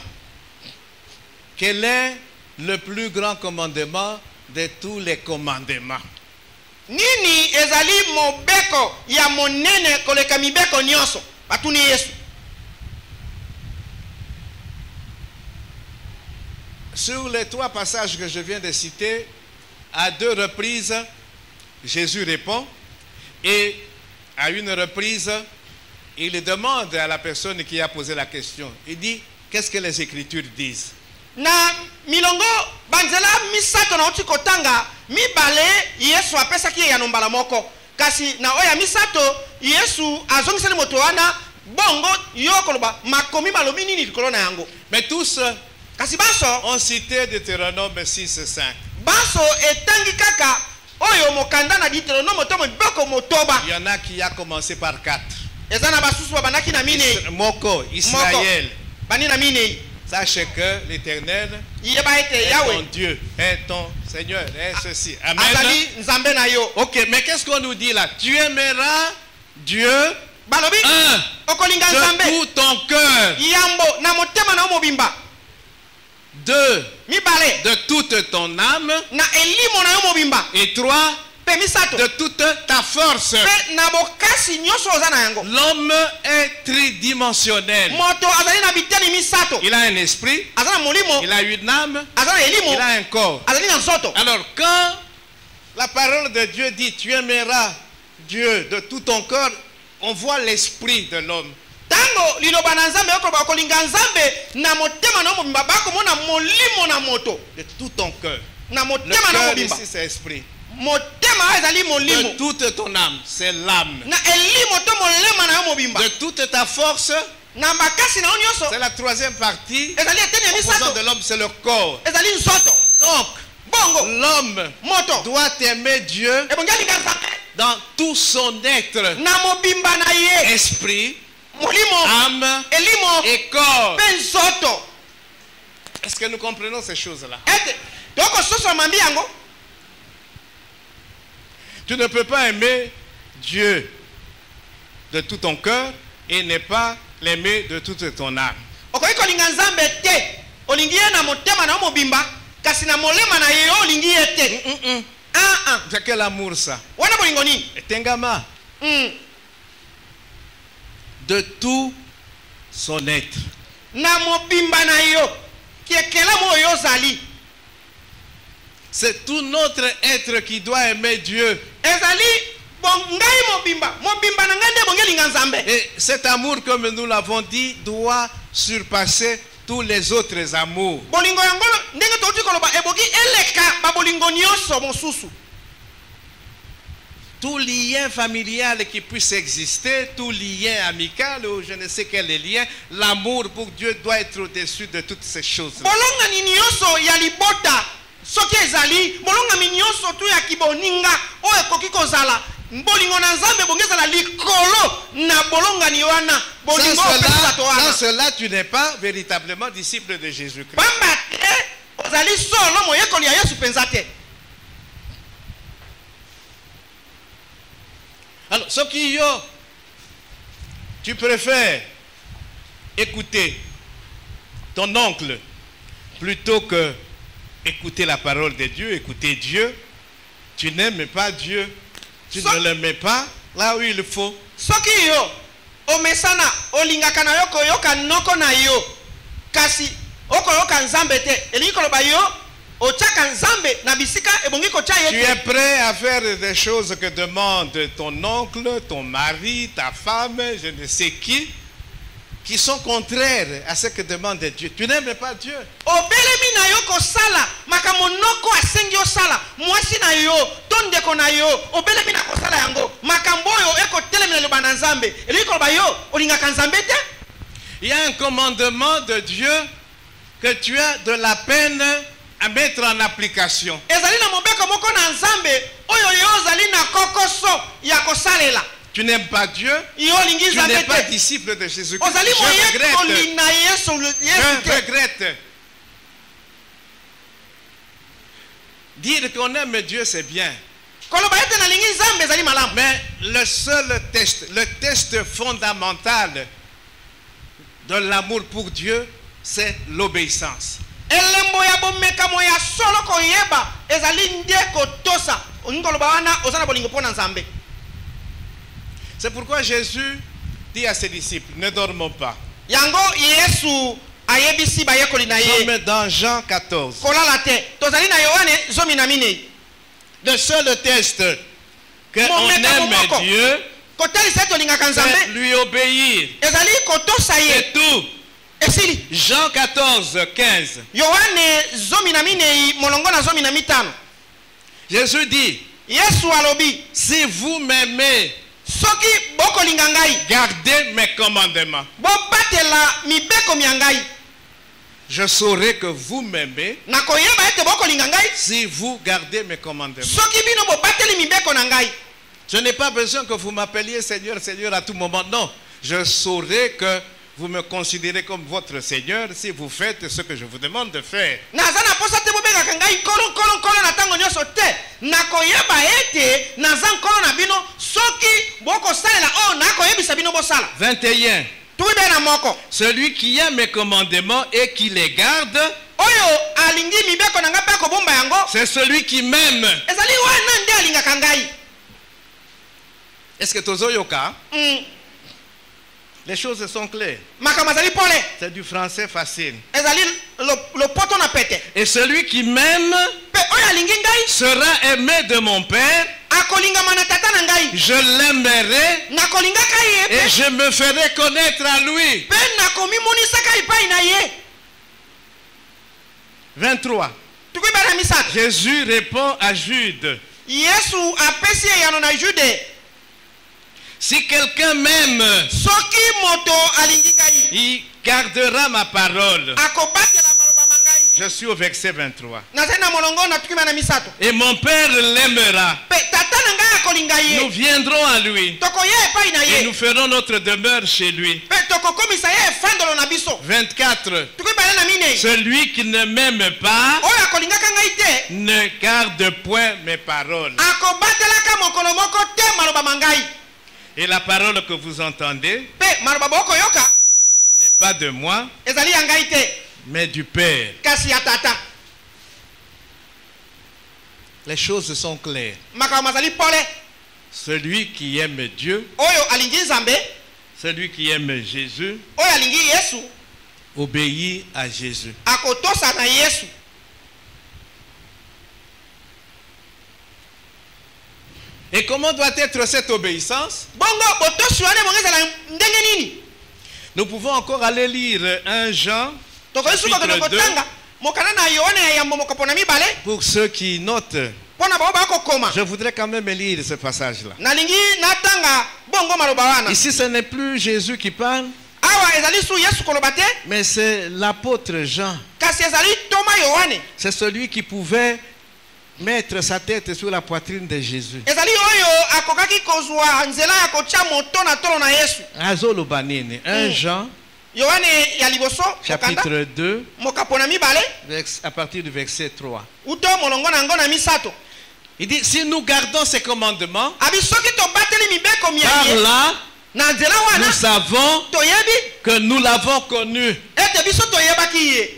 quel est le plus grand commandement de tous les commandements? nini ezali mobeko ya monene koleka mibeko nyonso batuni Yesu. Sur les trois passages que je viens de citer, à 2 reprises, Jésus répond, et à une reprise, il demande à la personne qui a posé la question, il dit, qu'est-ce que les Écritures disent? Na milongo banzela misato na uti kotanga mibale Yesu apesaki ya nombala moko kasi na oya misato Yesu azongisani moto wana bongo yokoloba makomi malobi nini likolo na yango. Mais tous Kasi baso ont cité Deutéronome 6, 5. baso etangi kaka oyo mokanda na Deutéronome to mobeko motoba. Il y en a qui a commencé par 4. Ezana basusu banaki na mine Moko, Israël. bani na mine Sache que l'Éternel yeba ete est ton Yawe Dieu, est ton Seigneur, est ceci. Amen. azali nzambe na yo. Ok, mais qu'est-ce qu'on nous dit là? Tu aimeras Dieu, Balobi okolinga de nzambe tout ton cœur. yambo na motema na mobimba 2, mibale de toute ton âme. na elimo na yo mobimba Et 3, pe misato de toute ta force. pe na bokasi nyonso oza na yango. L'homme est tridimensionnel. Moto azali na biteni misato, Il a un esprit, aza na molimo, il a une âme, aza na elimo, il a un corps. azali na nzoto. Alors quand la parole de Dieu dit tu aimeras Dieu de tout ton cœur, on voit l'esprit de l'homme. Tango liloba na nzambe yokoloba kolinga nzambe na motema na yo mobimba bakomona molimo na moto De tout ton cœur. na Le motema na yo cœur mobimba. ici c'est esprit. Motema ezali molimo De toute ton âme, c'est l'âme. na elimo to molema na yo mobimba De toute ta force, na makasi na onyoso C'est la troisième partie. ezali eteni ya Composant misato de l'homme, c'est le corps. ezali nzoto Donc, bongo l'homme moto doit aimer Dieu ebongi alinga nzambe dans tout son être, na mobimba na ye esprit, molimo âme elimo et corps. mpe nzoto Est-ce que nous comprenons ces choses-là? ete tokososola mambi yango. Tu ne peux pas aimer Dieu de tout ton cœur et ne pas l'aimer de toute ton âme. okoki kolinga nzambe te olingi ye na motema na mobimba kasi na molema na ye olingi ye te. C'est quel amour ça? wana bolingo nini? Tengama. De tout son être. na mobimba na yo kiekelamu oyo ozali. C'est tout notre être qui doit aimer Dieu. ezali ngai mobimba na ngai nde bongi elinga nzambe. Et cet amour, comme nous l'avons dit, doit surpasser tous les autres amours. bolingo yango ndenge touti koloba eboki eleka babolingo nyonso mosusu. Tout lien familial qui puisse exister, tout lien amical ou je ne sais quel lien, l'amour pour Dieu doit être au-dessus de toutes ces choses. bolongani nyonso ya libota soki ezali bolongami nyonso tu ya kiboninga oyo ekoki kozala bolingo na nzambe bongi ezala likolo na bolongani wana bolingo opesa to wana. Sans cela, tu n'es pas véritablement disciple de Jésus-Christ. pamba te ozali solo moyekoli ya yesu mpenza te. Alors, ce qui yo, tu préfères écouter ton oncle plutôt que écouter la parole de Dieu, écouter Dieu. Tu n'aimes pas Dieu, tu ne l'aimais pas là où il faut. soki yo omesana olingaka na yo koyoka noko na yo kasi okoyoka nzambe te elingi koloba yo otiaka nzambe na bisika ebongi kotia ye Tu te. es prêt à faire des choses que demande ton oncle, ton mari, ta femme, je ne sais qui sont contraires à ce que demande Dieu. Tu n'aimes pas Dieu. obelemi na yo kosala makambo noko asengi osala mwasi na yo to ndeko na yo obelemi na kosala yango makambo oyo ekotelemi na liloba na nzambe elingi koloba yo olingaka nzambe te. Il y a un commandement de Dieu que tu as de la peine à mettre en application. ezali na mobeko moko na nzambe oyo yo ozali na kokoso ya kosalela. Tu n'aimes pas Dieu, yo olingi tu nzambe n'es pas te disciple de Jésus-Christ. ozali Je moyekoli regrette. na yesu Je te. regrette. Dire qu'on aime Dieu, c'est bien. koloba ete nalingi nzambe ezali malamu. Mais le seul test, le test fondamental de l'amour pour Dieu, c'est l'obéissance. elembo ya bomekamo ya solo koyeba ezali nde kotosa olingi koloba wana oza na bolingo mpo na nzambe. C'est pourquoi Jésus dit à ses disciples, ne dormons pas. yango yesu ayebisi bayekoli na ye Comme dans Jean 14. kolala te tozali na yohane 14. Le seul test qu'on Momeka momoko. aime Dieu, kotalisa ete olingaka c'est nzambe lui obéir. ezali kotosa ye C'est tout. esili. Jean 14, 15. yohane 14 molongo na 15. Jésus dit, yesu alobi si vous m'aimez, soki bokolinga ngai gardez mes commandements. bobatela mibeko mia ngai Je saurai que vous m'aimez nakoyeba ete bokolinga ngai si vous gardez mes commandements. soki bino bobateli mibeko na ngai. Je n'ai pas besoin que vous m'appeliez Seigneur, Seigneur à tout moment. Non, je saurai que vous me considérez comme votre Seigneur si vous faites ce que je vous demande de faire. naza na posa te bobengaka ngai nkolo na ntango nyonso te nakoyeba ete naza nkolo na bino soki bokosalela oyo nakoyebisa bino bosala. 21. tuki be na moko Celui qui a mes commandements et qui les garde, oyo alingi mibeko na ngai mpe akobomba yango c'est celui qui m'aime. ezali wana nde alingaka ngai. Est-ce que tozoyoka? Les choses sont claires. makambo ezali pole C'est du français facile. ezali lopoto na pete Et celui qui m'aime mpe oyo alingi ngai sera aimé de mon Père. akolingama na tata na ngai Je l'aimerai nakolingaka ye et mpe je me ferai connaître à lui. mpe nakomimonisaka epai na ye. 23. tuki be na misato Jésus répond à Jude. yesu apesi eyano na jude Si quelqu'un m'aime, soki moto alingi ngai il gardera ma parole. akobatela maloba mangai. Je suis au verset 23. Nazali na molongo na tukima na misato. Et mon Père l'aimera. Pe tata na ngai akolinga ye. Nous viendrons à lui Tokoye epai na et ye. nous ferons notre demeure chez lui. Pe tokokomisa ye efandolo na biso. 24. Tukibale na minei. Celui qui ne m'aime pas Oyo akolingaka ngai te. ne garde point mes paroles. Akobatelaka mokolo moko te maloba mangai. Et la parole que vous entendez Pe maloba boko yoka n'est pas de moi, ezali ya ngai te. mais du Père. Kasi ya tata. Les choses sont claires. Makambo mazali pole. Celui qui aime Dieu, Oyo alingi Nzambe, celui qui aime Jésus, oyo alingi Yesu, obéit à Jésus. akotosa na Yesu. Et comment doit être cette obéissance? Bongo botosi wane bongeza la ndenge nini? Nous pouvons encore aller lire 1 Jean, Tokoisuka chapitre 2, kotanga mokana na Yohane ya yambo mokapona mibale pour ceux qui notent. pona bao bako koma. Je voudrais quand même lire ce passage-là. Nalingi natanga bongo maloba wana. Ici, ce n'est plus Jésus qui parle, Awa ezali su Yesu koloba te, mais c'est l'apôtre Jean. kasi ezali Toma Yohane. C'est celui qui pouvait mettre sa tête sur la poitrine de Jésus. Ezali oyo akokaki kozwa nzela ya kotia moto na tolo na Yesu. Azoloba nini? 1 Jean, Yohane ya liboso chapitre 2, mokapona mibale à partir du verset 3. uto molongo na ngo na misato. Il dit, si nous gardons ces commandements, Abi soki tobateli mibeko par miye là, na nzela wana nous savons toyebi que nous l'avons connu. ete biso toyebaki ye.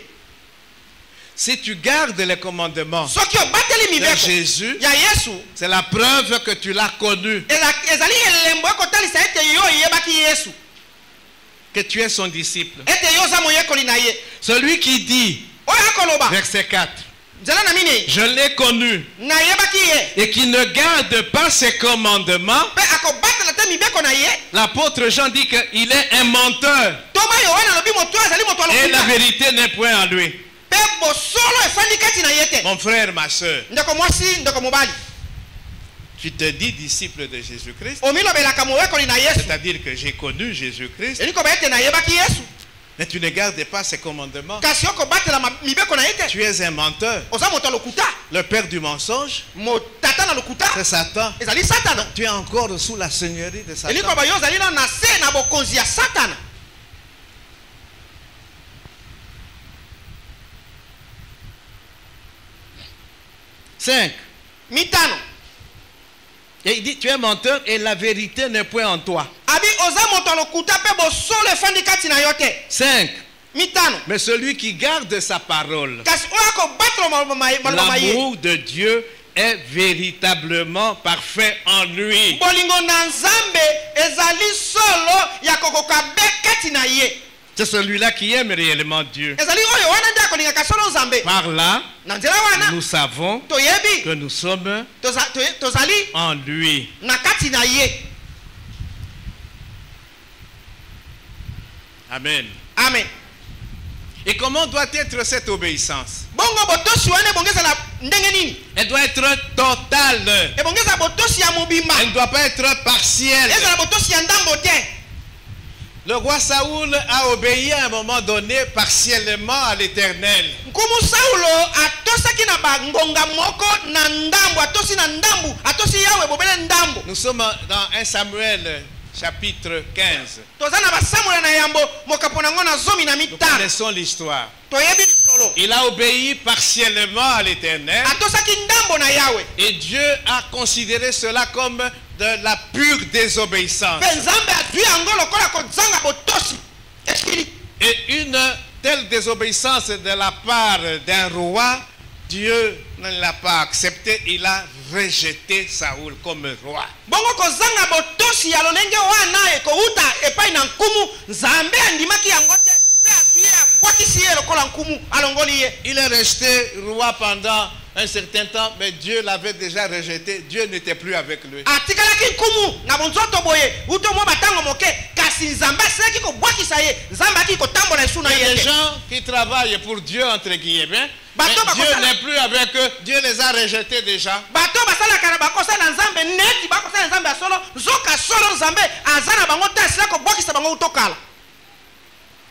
Si tu gardes les commandements Soki obateli de mibeko Jésus, ya Yesu c'est la preuve que tu l'as connu, ezali elembo ekotalisa ete yo oyebaki Yesu, que tu es son disciple. ete yo oza moyekoli na ye. Celui qui dit, Oyo akoloba verset 4, nzela na minei je l'ai connu, nayebaki ye et qui ne garde pas ses commandements, mpe akobatela te mibeko na ye. l'apôtre Jean dit qu'il est un menteur Toma Yohane alobi moto oyo azali moto et la alokuta vérité n'est point en lui. mpe bosolo efandi kati na ye te. Mon frère, ma soeur, Ndeko mwasi ndeko mobali tu te dis disciple de Jésus-Christ, omilobelaka moyekoli na Yesu c'est-à-dire que j'ai connu Jésus-Christ, eli koba ete nayebaki Yesu mais tu ne gardes pas ses commandements. kasi okobatela mibeko na ye te. Tu es un menteur. Oza moto alokuta, Le père du mensonge, motata na lokuta c'est Satan. ezali Satana. Tu es encore sous la seigneurie de Eli Satan. koba yo ozali na se na bokonzi ya Satana. Cinq. Mitano Et il dit, tu es menteur et la vérité n'est point en toi. abi oza moto alokuta mpe bosolo efandi kati na yo te. 5. Mitano Mais celui qui garde sa parole, kasi oyo akobatela maloba ma ye, l'amour de Dieu est véritablement parfait en lui. bolingo na Nzambe ezali solo ya kokoka be kati na ye. C'est celui-là qui aime réellement Dieu. Ezali oyo wana nde akolingaka solo Nzambe. Par là, Na nzela wana nous savons toyebi que nous sommes tozali en lui. na kati na ye. Amen. Amen. Et comment doit être cette obéissance? Bongo botosi wana ebongezala ndenge nini? Elle doit être totale. Ebongeza botosi ya mobimba. Elle ne doit pas être partielle. Ezala botosi ya ndambo te. Le roi Saoul a obéi à un moment donné partiellement à l'Éternel. Nkumu Saulo atosaki na bangonga moko na ndambo, atosi na ndambu, atosi yawe bobele ndambo. Nous sommes dans 1 Samuel chapitre 15. Toza na basamuela na yambo mokapona ngo na zomi na Nous mitano. connaissons l'histoire. Toyebi lisolo. Il a obéi partiellement à l'Éternel Atosaki ndambo na yawe. et Dieu a considéré cela comme de la pure désobéissance. Pe Nzambe atui yango lokola kozanga botosi. Eskili. Et une telle désobéissance de la part d'un roi, Dieu ne l'a pas accepté. Il a rejeté Saoul comme roi. Bongo kozanga botosi ya lolenge wana ekouta epai na nkumu, Nzambe andimaki yango te. Pe atui abwakisi ye lokola nkumu alongoli ye. Il est resté roi pendant un certain temps, mais Dieu l'avait déjà rejeté. Dieu n'était plus avec lui. Atikalaki nkumu na bonzoto boye uto mo batango moke kasi Nzambe asilaki kobwakisa ye. Nzambe aki kotambola Il y a des gens qui travaillent pour Dieu, entre guillemets. Mais Dieu n'est plus avec eux. Dieu les a rejetés déjà.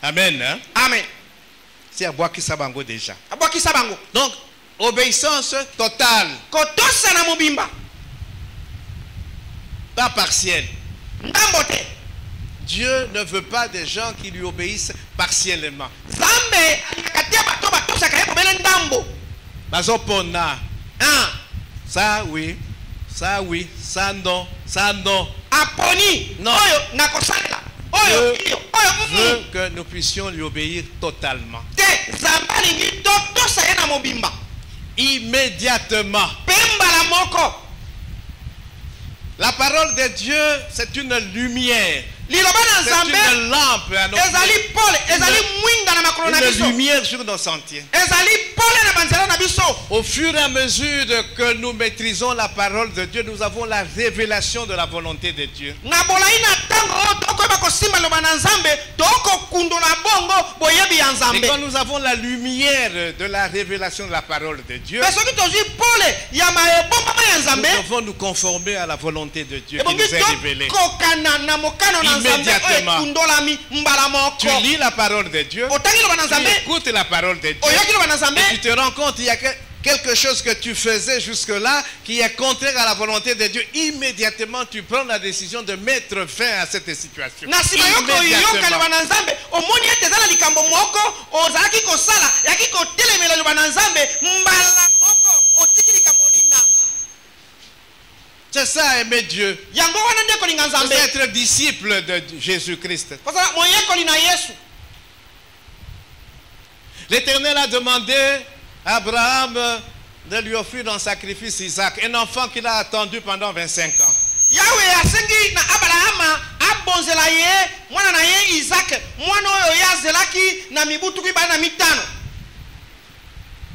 Amen. Hein? Amen. C'est à boire qui sabango déjà. Donc, obéissance totale. Pas partielle. Dieu ne veut pas des gens qui lui obéissent partiellement. Bazopona. Ça oui, ça oui, ça non, ça non. Aponi. Non. Dieu veut que nous puissions lui obéir totalement. Immédiatement. La parole de Dieu, c'est une lumière. C'est une lampe à nos pieds. Une lumière sur nos sentiers. Au fur et à mesure que nous maîtrisons la parole de Dieu, nous avons la révélation de la volonté de Dieu. Et quand nous avons la lumière de la révélation de la parole de Dieu, nous devons nous conformer à la volonté de Dieu qui nous est révélée. Immédiatement, tu lis la parole de Dieu, tu écoutes la parole de Dieu, et tu te rends compte qu'il y a quelque chose que tu faisais jusque-là qui est contraire à la volonté de Dieu. Immédiatement, tu prends la décision de mettre fin à cette situation. C'est ça, aimer Dieu. C'est être disciple de Jésus-Christ. L'Éternel a demandé à Abraham de lui offrir en sacrifice Isaac, un enfant qu'il a attendu pendant 25 ans.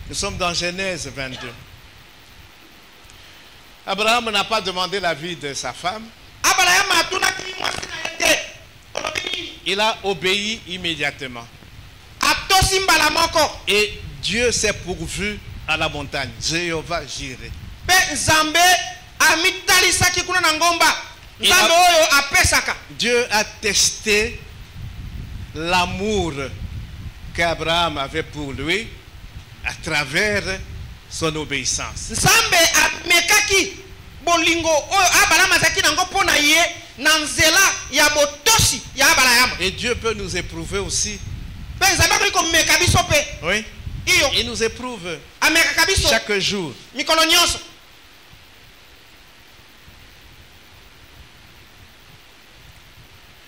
Nous sommes dans Genèse 22. Abraham n'a pas demandé la vie de sa femme. Il a obéi immédiatement. Et Dieu s'est pourvu à la montagne. Jéhovah Jireh. Dieu a testé l'amour qu'Abraham avait pour lui à travers son obéissance. Et Dieu peut nous éprouver aussi. Oui. Il nous éprouve chaque jour.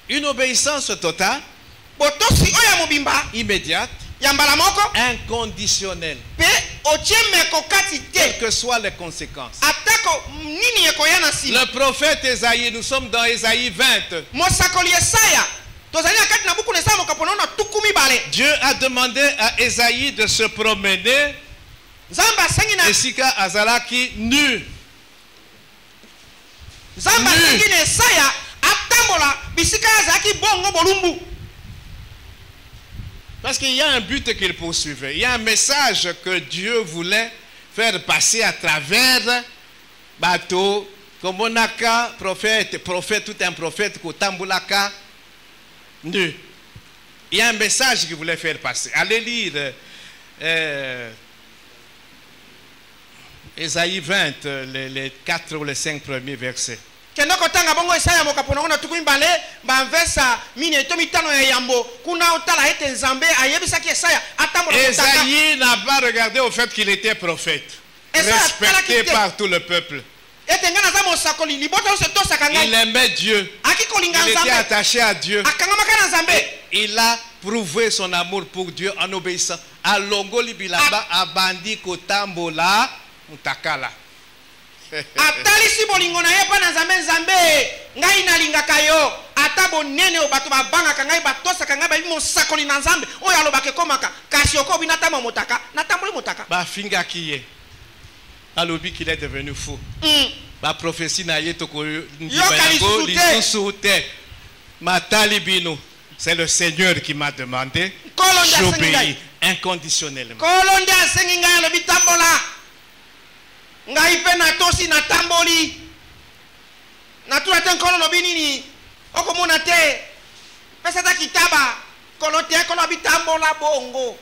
Une obéissance totale, immédiate, inconditionnelle, quelles que soient les conséquences. Le prophète Ésaïe, nous sommes dans Ésaïe 20. Dieu a demandé à Ésaïe de se promener. Esika Azalaki nu. Parce qu'il y a un but qu'il poursuivait. Il y a un message que Dieu voulait faire passer à travers bateau. Comme on a qu'un prophète, tout un prophète, Kotambulaka nu. Il y a un message qu'il voulait faire passer. Allez lire Ésaïe 20, les 4 ou les 5 premiers versets. Ésaïe n'a pas regardé au fait qu'il était prophète, respecté par tout le peuple. Il aimait Dieu. Il était attaché à Dieu. Il a prouvé son amour pour Dieu en obéissant. À Longoli Bilaba, à Bandi Kotambola, Mutakala. Atalisi bolingo na ye pa na nzambe nzambe ngai nalingaka yo ata bonene o bato babangaka ngai batosaka ngai bayi mosakoli na nzambe oyo alobaka ekomaka kasi okobi natama motaka natamboli motaka bafingaki ye alobi qu'il est devenu fou. Ba prophétie na ye toko ndima yango lisusu te matali bino C'est le Seigneur qui m'a demandé. J'obéis inconditionnellement. Kolonde asengi ngai lobi tambola. Ngai pe na tosi na tamboli. Na tula te nkolo lobi nini. Okomona te. Pesa ta kitaba. Kolote kolobi tambola bongo.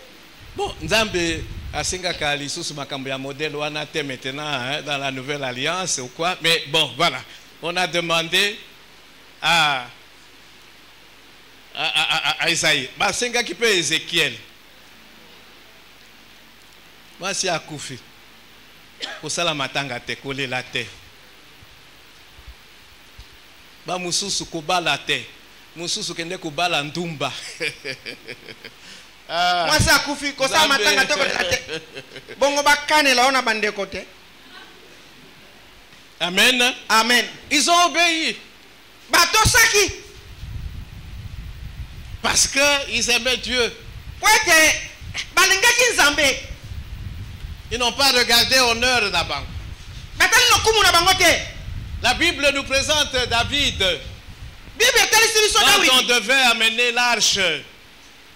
Bon, Nzambe asenga kali sous makambo ya modèle wana te maintenant hein, dans la nouvelle alliance ou quoi. Mais bon, voilà. On a demandé à Isaïe. Bah, c'est un gars qui peut Ézéchiel. Moi, c'est à Koufi. Pour ça, la matanga te collé la terre. Bah, Moussou Kouba la terre. Moussou Kende Kouba la Ndumba. Moi, c'est à Koufi. Pour ça, la matanga te collé la terre. Bongo bakane la on a bandé côté. Amen. Amen. Ils ont obéi. Bato saki. Parce qu'ils aimaient Dieu. Ils n'ont pas regardé honneur d'abord. La Bible nous présente David. Quand on devait amener l'arche,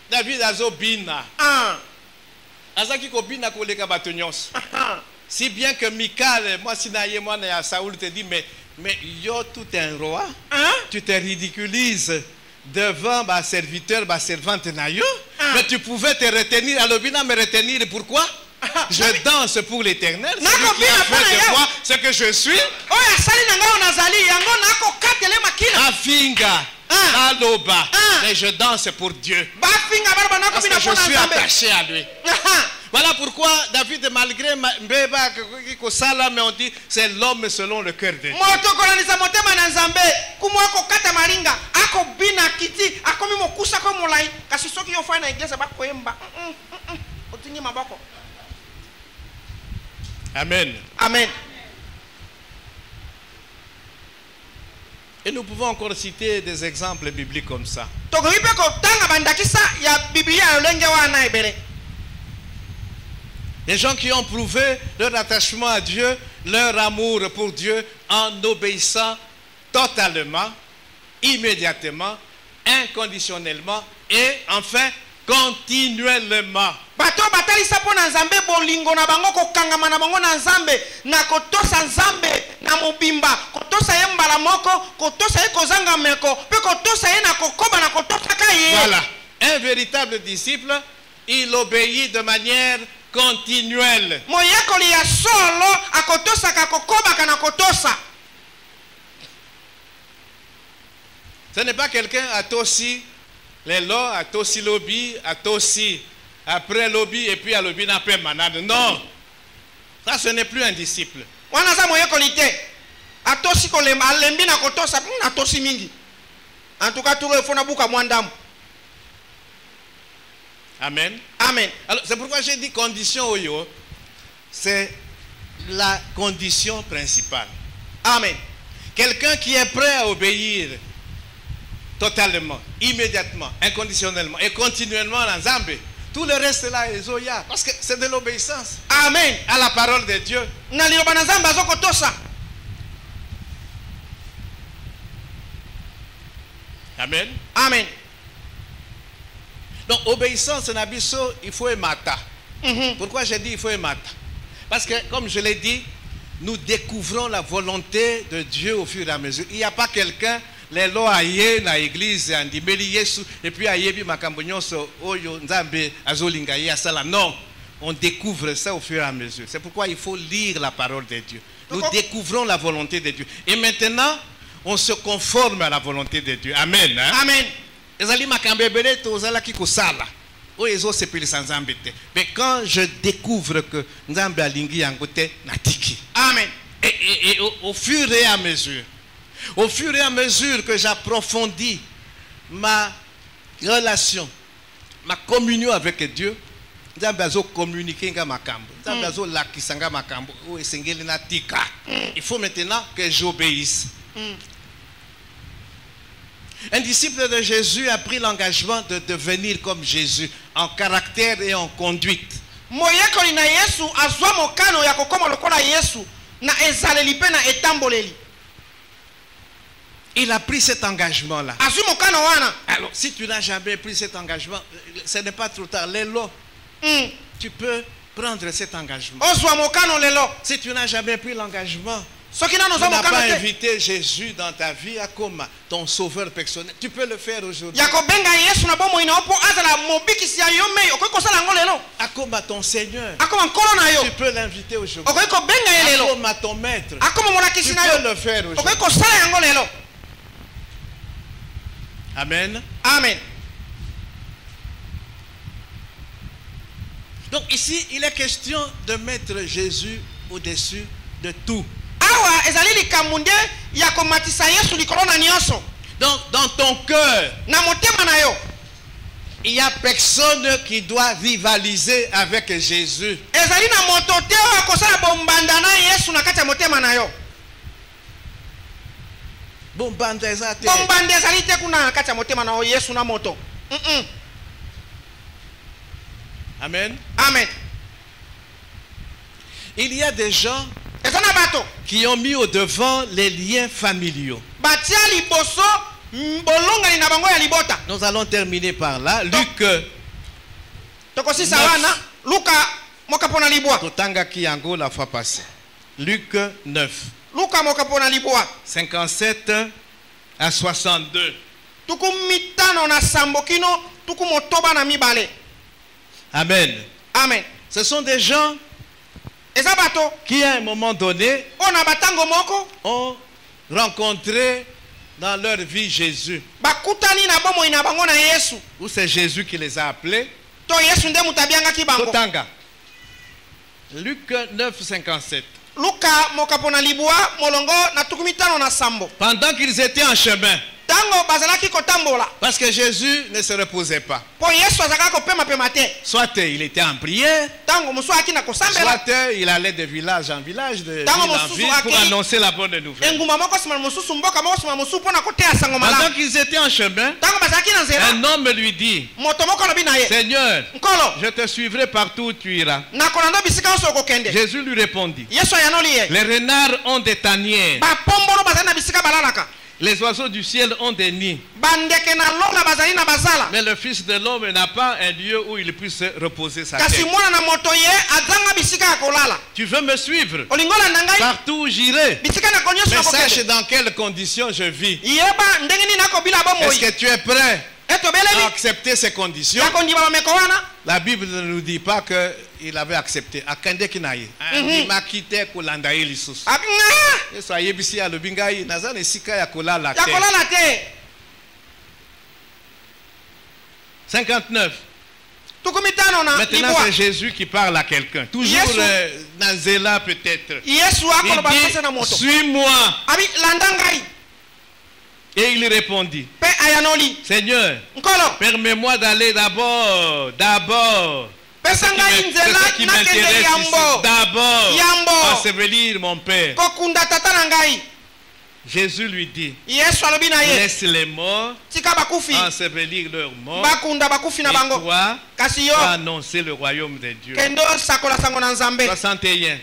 David a Zobina. Azaki Kobina Koleka Batonyos. Si bien que Michal, moi, Sinaïe, moi, Saoul te dit, mais yo, tout un roi, tu te ridiculises devant ma serviteur, ma servante Nayo, mais tu pouvais te retenir, alors bien me retenir, pourquoi? Je danse pour l'Éternel, celui qui a fait de moi ce que je suis. Afinga, Aloba, mais je danse pour Dieu. Parce que je suis attaché à lui. Voilà pourquoi David, malgré Mbeba, mais on dit c'est l'homme selon le cœur de Dieu. Amen. Amen. Et nous pouvons encore citer des exemples bibliques comme ça. Des gens qui ont prouvé leur attachement à Dieu, leur amour pour Dieu en obéissant totalement, immédiatement, inconditionnellement et enfin continuellement. Bato batalisa po na Nzambe bolingo na bango kokangama na bango na Nzambe na kotosa Nzambe na mobimba kotosa ye mbala moko kotosa ye kozanga meko pe kotosa ye na kokoba na kotosa ka ye. Voilà, un véritable disciple, il obéit de manière continuelle. Moyekoli ya solo akotosa ka kokoba kana kotosa. Ce n'est pas quelqu'un à tosi les lots, à tosi lobby, à tosi après lobby et puis à lobby n'a pas manade. Non, ça ce n'est plus un disciple. Wana za moyekoli te. Atosi kolema alembi na kotosa na tosi mingi. En tout cas tout le fona buka mwandam. Amen. Amen. Alors c'est pourquoi j'ai dit condition oyo, c'est la condition principale. Amen. Quelqu'un qui est prêt à obéir totalement, immédiatement, inconditionnellement et continuellement dans Zambé. Tout le reste là est Zoya. Parce que c'est de l'obéissance. Amen. À la parole de Dieu. Amen. Amen. Donc, obéissance, Nabiso, il faut émata. Pourquoi j'ai dit il faut émata? Parce que, comme je l'ai dit, nous découvrons la volonté de Dieu au fur et à mesure. Il n'y a pas quelqu'un, les lois aïe, dans l'église, et puis aïe, makambonyoso, oyo, nzambe, azolinga, yasala. Non, on découvre ça au fur et à mesure. C'est pourquoi il faut lire la parole de Dieu. Nous découvrons la volonté de Dieu. Et maintenant, on se conforme à la volonté de Dieu. Amen. Hein? Amen. Mais quand je découvre que Nzambe alingi yangote natiki. Amen. Et au fur et à mesure que j'approfondis ma relation, ma communion avec Dieu, Nzambe azo communiquer nga makambo. Nzambe azo lakisanga makambo. O esengeli natika. Il faut maintenant que j'obéisse. Un disciple de Jésus a pris l'engagement de devenir comme Jésus en caractère et en conduite. Moyekoli na Yesu azwa mokano ya kokoma lokola Yesu na ezaleli pe na etamboleli. Il a pris cet engagement-là. azwi mokano wana. Alors, si tu n'as jamais pris cet engagement, ce n'est pas trop tard. Lélo, tu peux prendre cet engagement. Ozwa mokano lelo. Si tu n'as jamais pris l'engagement, Soki nano tu ozwa n'as pas mokano te. invité Jésus dans ta vie à comme ton sauveur personnel, tu peux le faire aujourd'hui. Ya kobenga Yesu na bomoi na opo azala mobikisi ya yo mei okoki kosala yango lelo. À comme ton Seigneur, Akoma nkolo na yo. tu peux l'inviter aujourd'hui. Okoki kobenga ye À lelo. comme ton maître, Akoma molakisi tu na peux yo. le faire Okoki aujourd'hui. kosala yango lelo. Amen. Amen. Donc ici, il est question de mettre Jésus au-dessus de tout. Awa ezali likambo nde ya komatisa Yesu likolo na nyonso. Donc dans ton cœur, Na motema na yo. il n'y a personne qui doit rivaliser avec Jésus. Ezali na moto te oyo akosala bombanda na Yesu na kati ya motema na yo. Bombanda eza te. Bombanda ezali te kuna na kati ya motema na yo Yesu na moto. Amen. Amen. Il y a des gens Ezana bato. qui ont mis au devant les liens familiaux. Batia liboso bolongani na bango ya libota. Nous allons terminer par là. Luc Tokosisa 9. wana Luka mokapona libwa. Totanga Kiyango la fois passée. Luc 9, Luka mokapona libwa. 57 à 62. Tuku mitano na sambo kino tuku motoba na mibale. Amen. Amen. Ce sont des gens Eza bato qui à un moment donné ona batango moko ont rencontré dans leur vie Jésus. bakutani na bomoi na bango na Yesu. Ou c'est Jésus qui les a appelés. To Yesu nde mutabianga ki bango. Totanga. Luc 9, 57. Luka mokapona libwa molongo na tuku mitano na sambo. Pendant qu'ils étaient en chemin, Tango bazalaki kotambola. parce que Jésus ne se reposait pas. Po Yesu azaka kopema pema te. Soit il était en prière, Tango musu akina kosambela. soit il allait de village en village, de ville Tango en mosusu ville pour akei- annoncer la bonne nouvelle. Enguma moko sima mususu mboka moko sima mususu pona kotea sango Pendant malamu. qu'ils étaient en chemin, Tango bazalaki na nzela. un homme lui dit, Moto moko lobi na ye. Seigneur, Nkolo, je te suivrai partout où tu iras. nakolanda bisika nyonso okokende. Jésus lui répondit, Yesu ayanoli ye. les renards ont des tanières, Bapombolo bazali na bisika balalaka. les oiseaux du ciel ont des nids, Bandeke na longa bazali na bazala. mais le Fils de l'homme n'a pas un lieu où il puisse reposer sa Kasi tête. mwana na moto ye azanga bisika ya kolala. Tu veux me suivre? Olingola na ngai Partout où j'irai. bisika na konyoso Mais sache okokende. dans quelles conditions je vis. Yeba ndenge nini nakobila Est-ce bomoi. que tu es prêt Eto à beleli. accepter ces conditions? Ya kondima bameko wana. La Bible ne nous dit pas qu'il avait accepté. Akende kinaye. Il m'a quitté kolanda ye lisusu. Akinga. Yesu ayebisi alobi ngai naza na esika ya kolala Ya te. kolala te. 59. Tuku mitano na Maintenant libwa. c'est Jésus qui parle à quelqu'un. Toujours Yesu. Nanzela peut-être. Yesu akoloba pesa na Il moto. dit, suis-moi. Abi landa ngai. Et il répondit, Pe ayanoli. Seigneur, Nkolo. permets-moi d'aller d'abord. Pesa C'est ngai ce nzela qui nakende m'intéresse ici. yambo. D'abord, Yambo. ensevelir mon Père. Kokunda tata na ngai. Jésus lui dit, Yesu alobi na ye. laisse les morts Tika bakufi. ensevelir leurs morts. Bakunda bakufi na Et bango. toi, Kasi yo va annoncer le royaume de Dieu. kendo sakola sango na Nzambe. 61.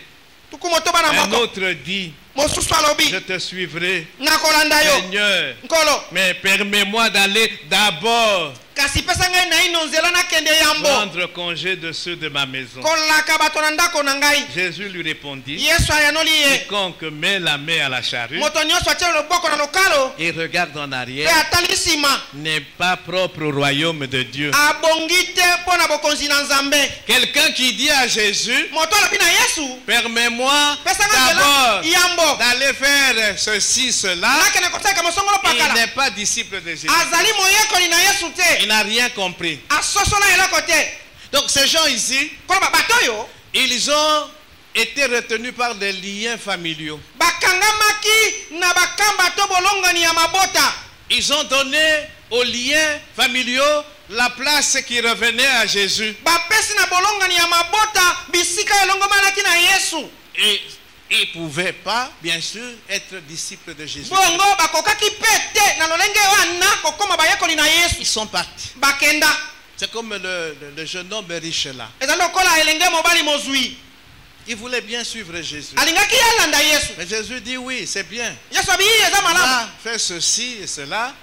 Tuku motoba na Un moko. autre dit, Mosusu alobi. je te suivrai, Nakolanda yo. Seigneur, Nkolo. mais permets-moi d'aller d'abord Kasi pesa ngai na ino nzela nakende yambo. prendre congé de ceux de ma maison. Kolaka bato na ndako na ngai. Jésus lui répondit, Yesu ayanoli ye. quiconque met la main à la charrue Moto nyonso atie loboko na lokalo. et regarde en Pe arrière atali nsima. n'est pas propre au royaume de Dieu. Abongi te mpo na bokonzi na Nzambe. Quelqu'un qui dit à Jésus, Moto alobi na Yesu. permets-moi Pesa ngai d'abord nzela yambo. d'aller faire ceci, cela, Nakende kosalaka mosongolo il pakala. n'est pas disciple de Jésus. Azali moyekoli na Yesu te. Il n'a rien compris. Asosola eloko te. Donc ces gens ici, Koloba bato oyo ils ont été retenus par des liens familiaux. bakangamaki na bakamba to bolongani ya mabota. Ils ont donné aux liens familiaux la place qui revenait à Jésus. Bapesi na bolongani ya mabota bisika elongomanaki na Yesu. Et ils ne pouvaient pas, bien sûr, être disciples de Jésus. Bongo bakokaki pete na lolenge wana kokoma bayekoli na Ils Yesu. sont partis. Bakenda. C'est comme le jeune homme riche là. Ezali lokola elenge mobali mozwi. Il voulait bien suivre Jésus. alingaki yalanda yesu Mais Jésus dit oui, c'est bien. yesu abi eza malamu Va, fais ceci et cela.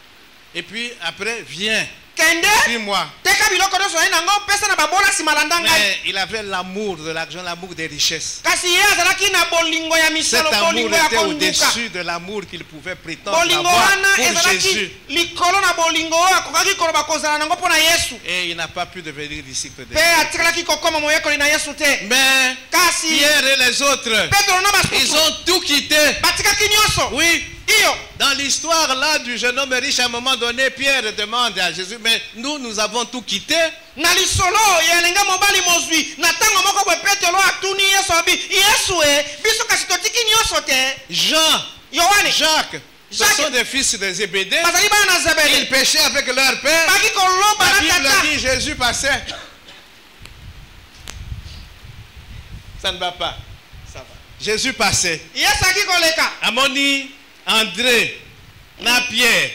Et puis après, viens. kende Suis-moi. teka biloko nyonso oye nango pesa na babola nsima landa ngai Mais il avait l'amour de l'argent, l'amour des richesses. kasi ye azalaki na bolingo ya Cet misolo amour bolingo ya était konduka au-dessus de l'amour qu'il pouvait prétendre bolingo avoir wana pour ezalaki Jésus. likolo na bolingo oyo akokaki koloba kozala nango mpo na yesu Et il n'a pas pu devenir disciple de mpe Jésus. atikalaki kokoma moyekoli na yesu te Mais kasi Pierre et les autres, petro na ils basusu ont tout quitté. batikaki nyonso Oui, iyo dans l'histoire là du jeune homme riche, à un moment donné, Pierre demande à Jésus, mais nous avons tout quitté. na lisolo ya elenga mobali mozwi na ntango moko boye petelo atuni yesu abi yesu biso kasi totiki nyonso te Jean, yohane Jacques, ce Jacques. sont des fils de Zébédée. bazali bana na Ils zebede péchaient avec leur père. baki koloba La na Bible tata dit Jésus passait. Ça ne va pas. Ça va. Jésus passait. yesu aki koleka Amoni, André, na Pierre.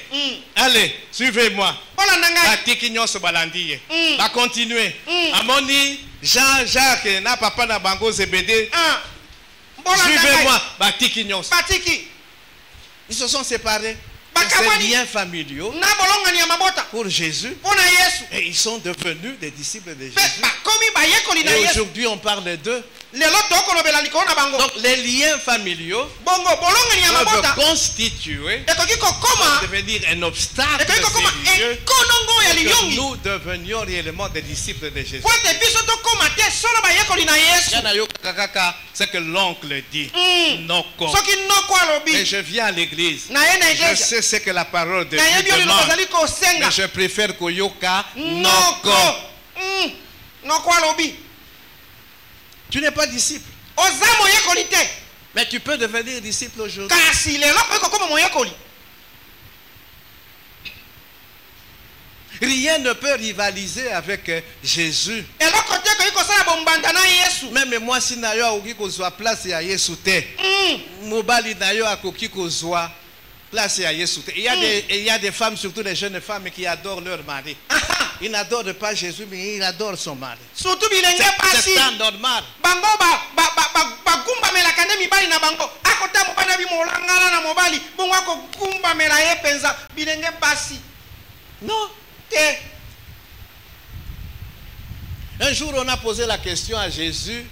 Allez, suivez-moi. olanda ngai Batiki nyonso balandi ye. Mm. Va continuer. Amoni, Jean, Jacques, na papa na bango Zébédée. olanda ngai Suivez-moi. Batiki nyonso. batiki Ils se sont séparés. De Bakabani. ces liens familiaux na bolongani ya mabota pour Jésus. mpo na yesu Et ils sont devenus des disciples de mpe Jésus. bakomi bayekoli na Et yesu aujourd'hui, on parle d'eux. lelo tokolobela likolo na bango Donc, les liens familiaux bongo bolongani ya mabota peuvent constituer, ekoki kokoma devenir un obstacle ekoki kokoma sérieux ekonongo ya que liliongi nous devenions réellement des disciples de Jésus. po ete biso tokóma te solo bayekoli na yesu Yana yo kaka, c'est que l'oncle dit. Noko. soki noko Et alobi je viens à l'église. na ye na Je iglesia sais ce que la parole de nayebi Dieu oyo liloba demande. ozali kosenga Mais je préfère koyoka noko noko. noko alobi Tu n'es pas disciple. oza moyekoli te Mais tu peux devenir disciple aujourd'hui. kasi lelo okoki kokóma moyekoli Rien ne peut rivaliser avec Jésus. eloko te ekoki kosala bombanda na yesu Même moi, si na yo akoki kozwa place ya Yesu te, mobali na yo akoki kozwa place ya Yesu te. Il y a des femmes, surtout les jeunes femmes, qui adorent leur mari. Ils n'adorent pas Jésus, mais ils adorent son mari. surtout bilenge pasi C'est pas normal. bango bagumbamelaka nde mibali na bango akota mobali na bimolangana na mobali bongo akogumbamela ye mpenza bilenge pasi Non. te Un jour, on a posé la question à Jésus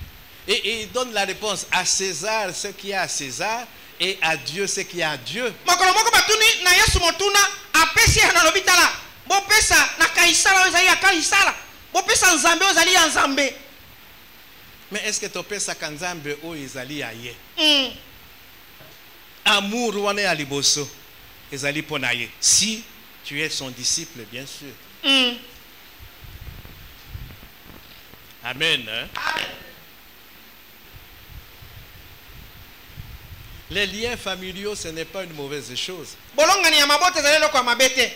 et il donne la réponse à César ce qui est à César et à Dieu ce qui est à Dieu. mokolo moko batuni na yesu motuna apesi ye na lobi tala bopesa na kaisala oyo ezali ya kaisala bopesa nzambe oyo ezali ya nzambe Mais est-ce que tu peux sa kanzambe o ezali aye? Amour wana ya liboso ezali pona ye. Si tu es son disciple, bien sûr. Amen. Hein? Les liens familiaux, ce n'est pas une mauvaise chose. bolongani ya mabota ezali eloko ya mabe te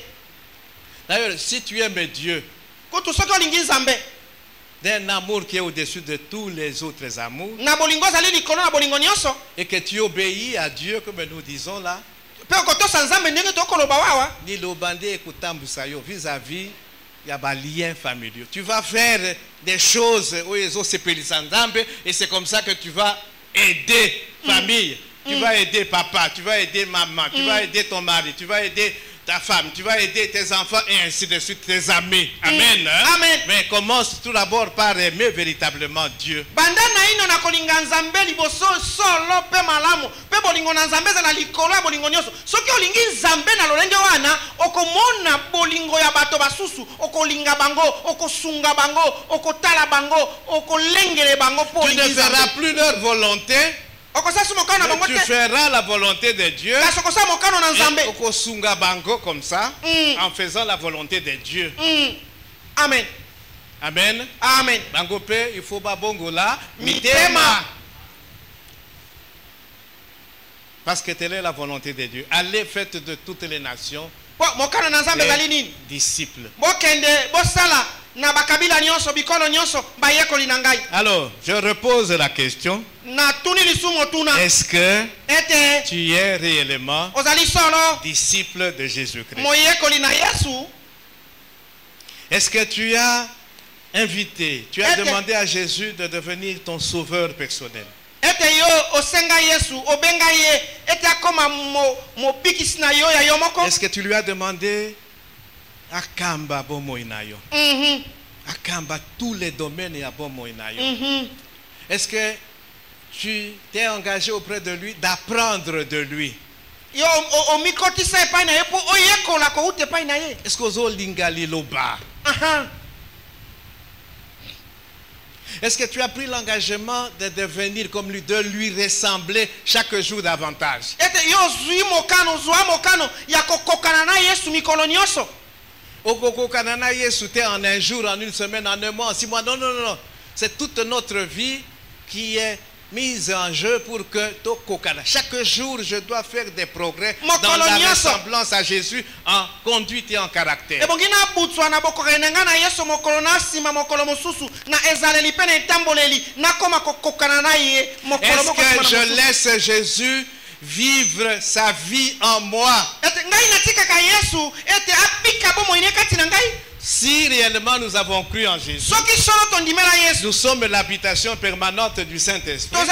D'ailleurs, si tu aimes Dieu kutu soki olingi nzambe d'un amour qui est au-dessus de tous les autres amours, na bolingo ezali likolo na bolingo nyonso et que tu obéis à Dieu, comme nous disons là, mpe okotosa nzambe ndenge tokoloba wawa ni lobande ekutambusa yo vis-à-vis ya ba liens familiaux. Tu vas faire des choses où ils ont sepelisa nzambe et c'est comme ça que tu vas aider famille. Tu vas aider papa, tu vas aider maman, tu vas aider ton mari, tu vas aider ta femme, tu vas aider tes enfants et ainsi de suite, tes amis. Amen. Hein? Amen. Mais commence tout d'abord par aimer véritablement Dieu. banda na ino na kolinga nzambe liboso solo mpe malamu mpe bolingo na nzambe ezala likolo ya bolingo nyonso soki olingi nzambe na lolenge wana okomona bolingo ya bato basusu okolinga bango okosunga bango okotala bango okolengele bango mpo Tu ne olingi feras nzambe plus leur volonté, okosala mokano na bango mais tu te feras la volonté de Dieu. kasi okosala mokano na nzambe Et okosunga bango comme ça, en faisant la volonté de Dieu. amen Amen. amen Bango pe, il faut babongola mitema parce que telle est la volonté de Dieu. Allez, faites de toutes les nations po mokano na nzambe ezali des nini disciples. bokende bosala na bakabila nyonso bikolo nyonso bayekoli na ngai Alors, je repose la question. natuni lisumu tuna Est-ce que ete tu es réellement ozali solo disciple de Jésus-Christ? moyekoli na yesu Est-ce que tu as invité, tu as Est-ce que- demandé à Jésus de devenir ton sauveur personnel? ete yo osenga Yesu obenga ye ete akoma mo bikisi na yo ya yo moko. Est-ce que tu lui as demandé akamba bomo inayo? Akamba tous les domaines ya bomo inayo. Est-ce que tu t'es engagé auprès de lui d'apprendre de lui? Yo o mikotisa epai na ye po oyekola ko ute epai na ye. Est-ce que ozolinga liloba? Est-ce que tu as pris l'engagement de devenir comme lui, de lui ressembler chaque jour davantage? Ete yo zui mokano zwa mokano ya kokokana na Yesu mikolo nyonso. Okokokana na Yesu te en un jour, en une semaine, en un mois, en 6 mois. Non, non, non. C'est toute notre vie qui est mise en jeu pour que Tokokana. Chaque jour, je dois faire des progrès dans la ressemblance à Jésus en conduite et en caractère. Est-ce que je laisse Jésus vivre sa vie en moi? Si réellement nous avons cru en Jésus, nous sommes l'habitation permanente du Saint-Esprit. Et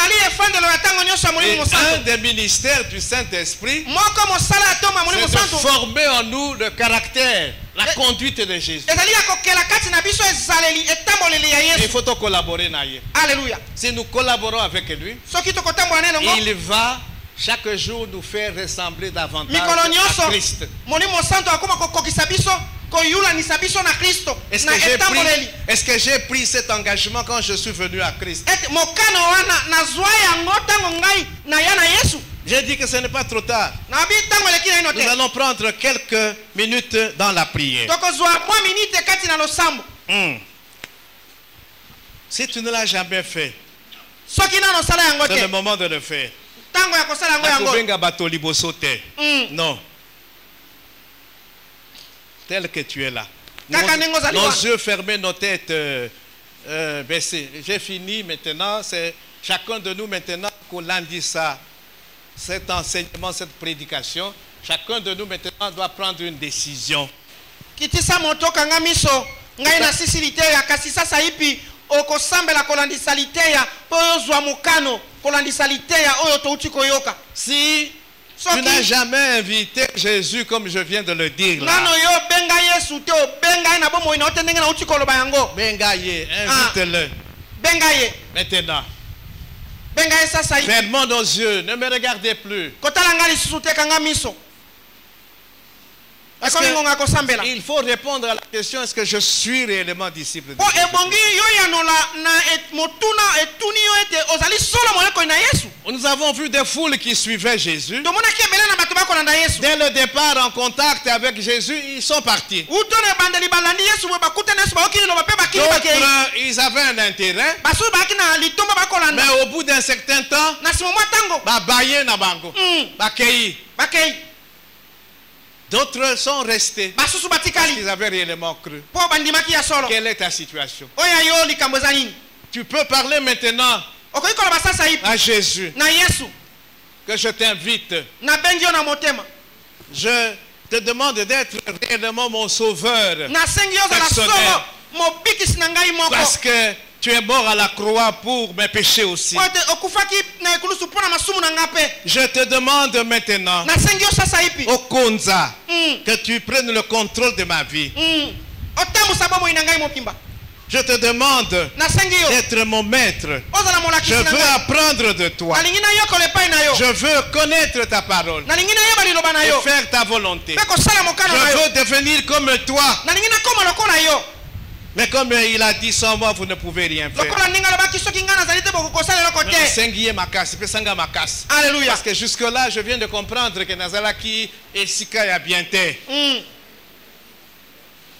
un des ministères du Saint-Esprit, c'est de former en nous le caractère, la conduite de Jésus. Il faut collaborer. Alléluia. Si nous collaborons avec lui, il va chaque jour nous faire ressembler davantage à Christ. Est-ce que j'ai pris cet engagement quand je suis venu à Christ? J'ai dit que ce n'est pas trop tard. Nous allons prendre quelques minutes dans la prière. Si tu ne l'as jamais fait, c'est le moment de le faire. Non. Tel que tu es là. Nos yeux fermés, nos têtes baissées. J'ai fini maintenant. C'est chacun de nous maintenant qu'on dit ça, cet enseignement, cette prédication. Chacun de nous maintenant doit prendre une décision. Si tu n'as jamais invité Jésus comme je viens de le dire là, Bengaye, invite-le maintenant. Fermons nos yeux, ne me regardez plus. Parce que il faut répondre à la question, est-ce que je suis réellement disciple de Jésus? Nous avons vu des foules qui suivaient Jésus. Dès le départ en contact avec Jésus, ils sont partis. D'autres, ils avaient un intérêt. Mais au bout d'un certain temps, d'autres sont restés parce qu'ils avaient réellement cru. Quelle est ta situation? Tu peux parler maintenant à Jésus que je t'invite. Je te demande d'être réellement mon sauveur personnel. Parce que tu es mort à la croix pour mes péchés aussi. Je te demande maintenant, Okonza, que tu prennes le contrôle de ma vie. Je te demande d'être mon maître. Je veux apprendre de toi. Je veux connaître ta parole et faire ta volonté. Je veux devenir comme toi. Mais comme il a dit, sans moi, vous ne pouvez rien faire. Alléluia. Parce que jusque-là, je viens de comprendre que Nazalaki et Sika bien terre.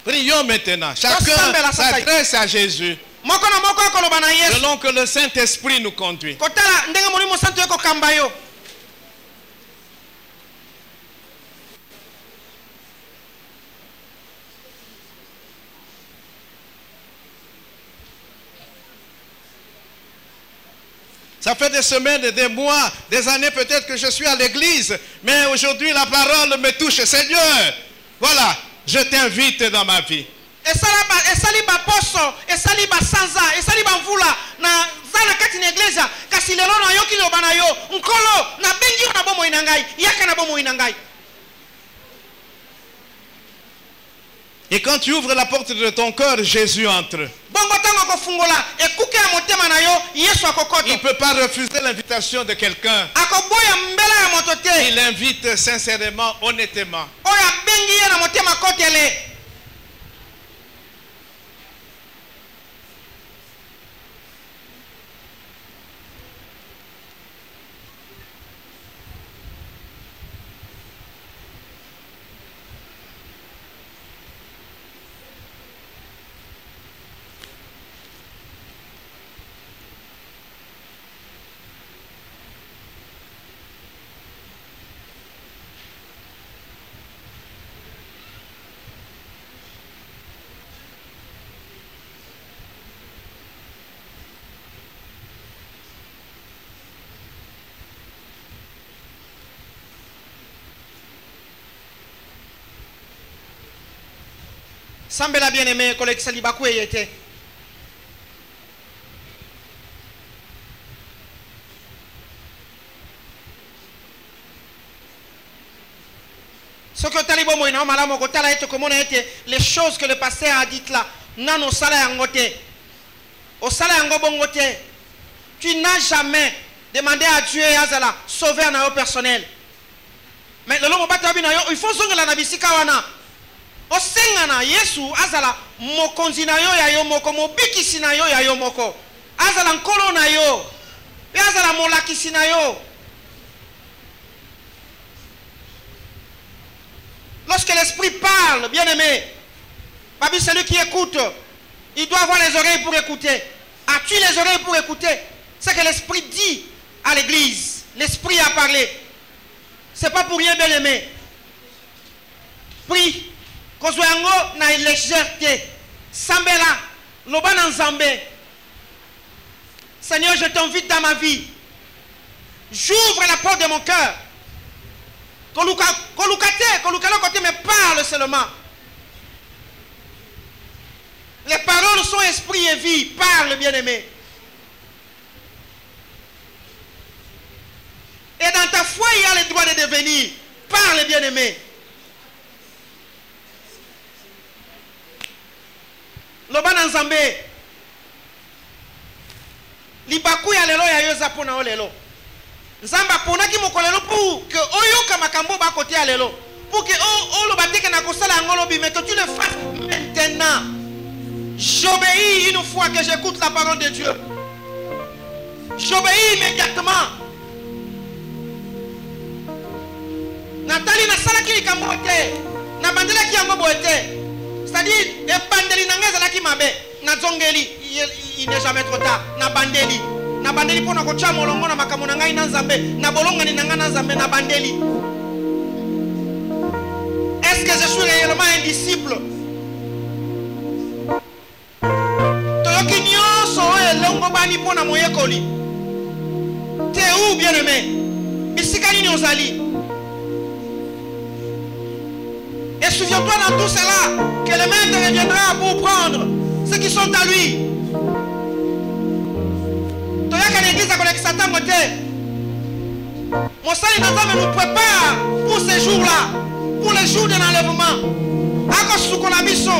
Prions maintenant. Chacun s'adresse à Jésus selon que le Saint-Esprit nous conduit. Ça fait des semaines, des mois, des années peut-être que je suis à l'église. Mais aujourd'hui, la parole me touche. Seigneur, voilà, je t'invite dans ma vie. na kati na église kasi lelo na yoki loba na yo nkolo na bengi na bomo inangai yaka na bomo inangai. Et quand tu ouvres la porte de ton cœur, Jésus entre. Il ne peut pas refuser l'invitation de quelqu'un. Il invite sincèrement, honnêtement. Sambela bien-aimé, collègue Salibakou était. Ce que Talibo Moïna, Malamo, Kotala, et comment était les choses que le pasteur a dites là. Non, au salaire en goté. Au salaire en gobongoté. Tu n'as jamais demandé à Dieu et Azala sauver un personnel. Mais le lomo batabi na yo, il faut zonga la nabisika wana. Osengana Yesu azala mokonzi na yo ya yo moko mobikisi na yo ya yo moko azala nkolo na yo pe azala molakisi na yo. Lorsque l'esprit parle, bien-aimé, Babi, celui qui écoute, il doit avoir les oreilles pour écouter. As-tu les oreilles pour écouter? C'est que l'esprit dit à l'église. L'esprit a parlé. C'est pas pour rien, bien-aimé. Prie. Kozwango na légèreté. Sambela. Loba na nzambe. Seigneur, je t'invite dans ma vie. J'ouvre la porte de mon cœur. Kolukate, mais parle seulement. Les paroles sont esprit et vie. Parle, bien-aimé. Et dans ta foi, il y a le droit de devenir. Parle, bien-aimé. Loba nzambe. Libaku ya lelo ya yoza pona o lelo. Nzamba pona ki mokolelo pour que oyoka makambo ba côté ya lelo. Pour que lo bateke na kosala ngolo bi, mais que tu le fasses maintenant. J'obéis une fois que j'écoute la parole de Dieu. J'obéis immédiatement. Nathalie na sala ki kamote. Na bandela ki yango boete. C'est-à-dire, et bandeli na ngeza la ki mabe. Na zongeli, il n'est jamais trop tard. Na bandeli. Na bandeli pona ko cha molongo na makambo na ngai na nzambe. Na bolonga ni na nga na nzambe na bandeli. Est-ce que je suis réellement un disciple? Toyoki nyonso elongo bani pona moyekoli. T'es où, bien-aimé? Bisika nini ozali? Et souviens-toi dans tout cela que le maître reviendra pour prendre ceux qui sont à lui. Toyaka l'église à collègue Satan côté. Mon salut d'Azam nous prépare pour ces jours-là, pour les jours de l'enlèvement. Ako sukolabiso,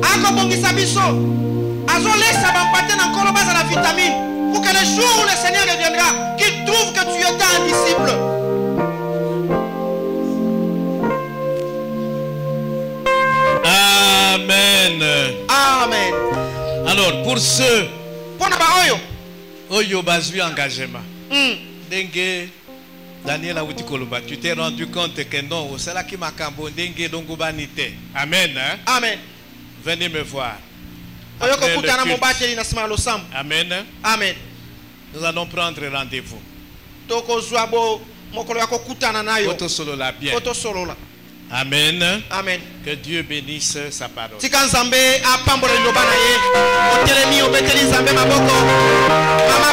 ako bongisa biso, azo laisse bampater dans le bas à la vitamine pour que le jour où le Seigneur reviendra, qu'il trouve que tu étais un disciple. Amen. Amen. Alors, pour ceux Oyo bazui engagement. Dengue Daniel Awuti Kolomba, tu t'es rendu compte que non, c'est là qui m'a cambo dengue dongo banité. Amen. Hein? Amen. Venez me voir. Amen. Amen. Nous allons prendre rendez-vous. Amen. Amen. Que Dieu bénisse sa parole. Mama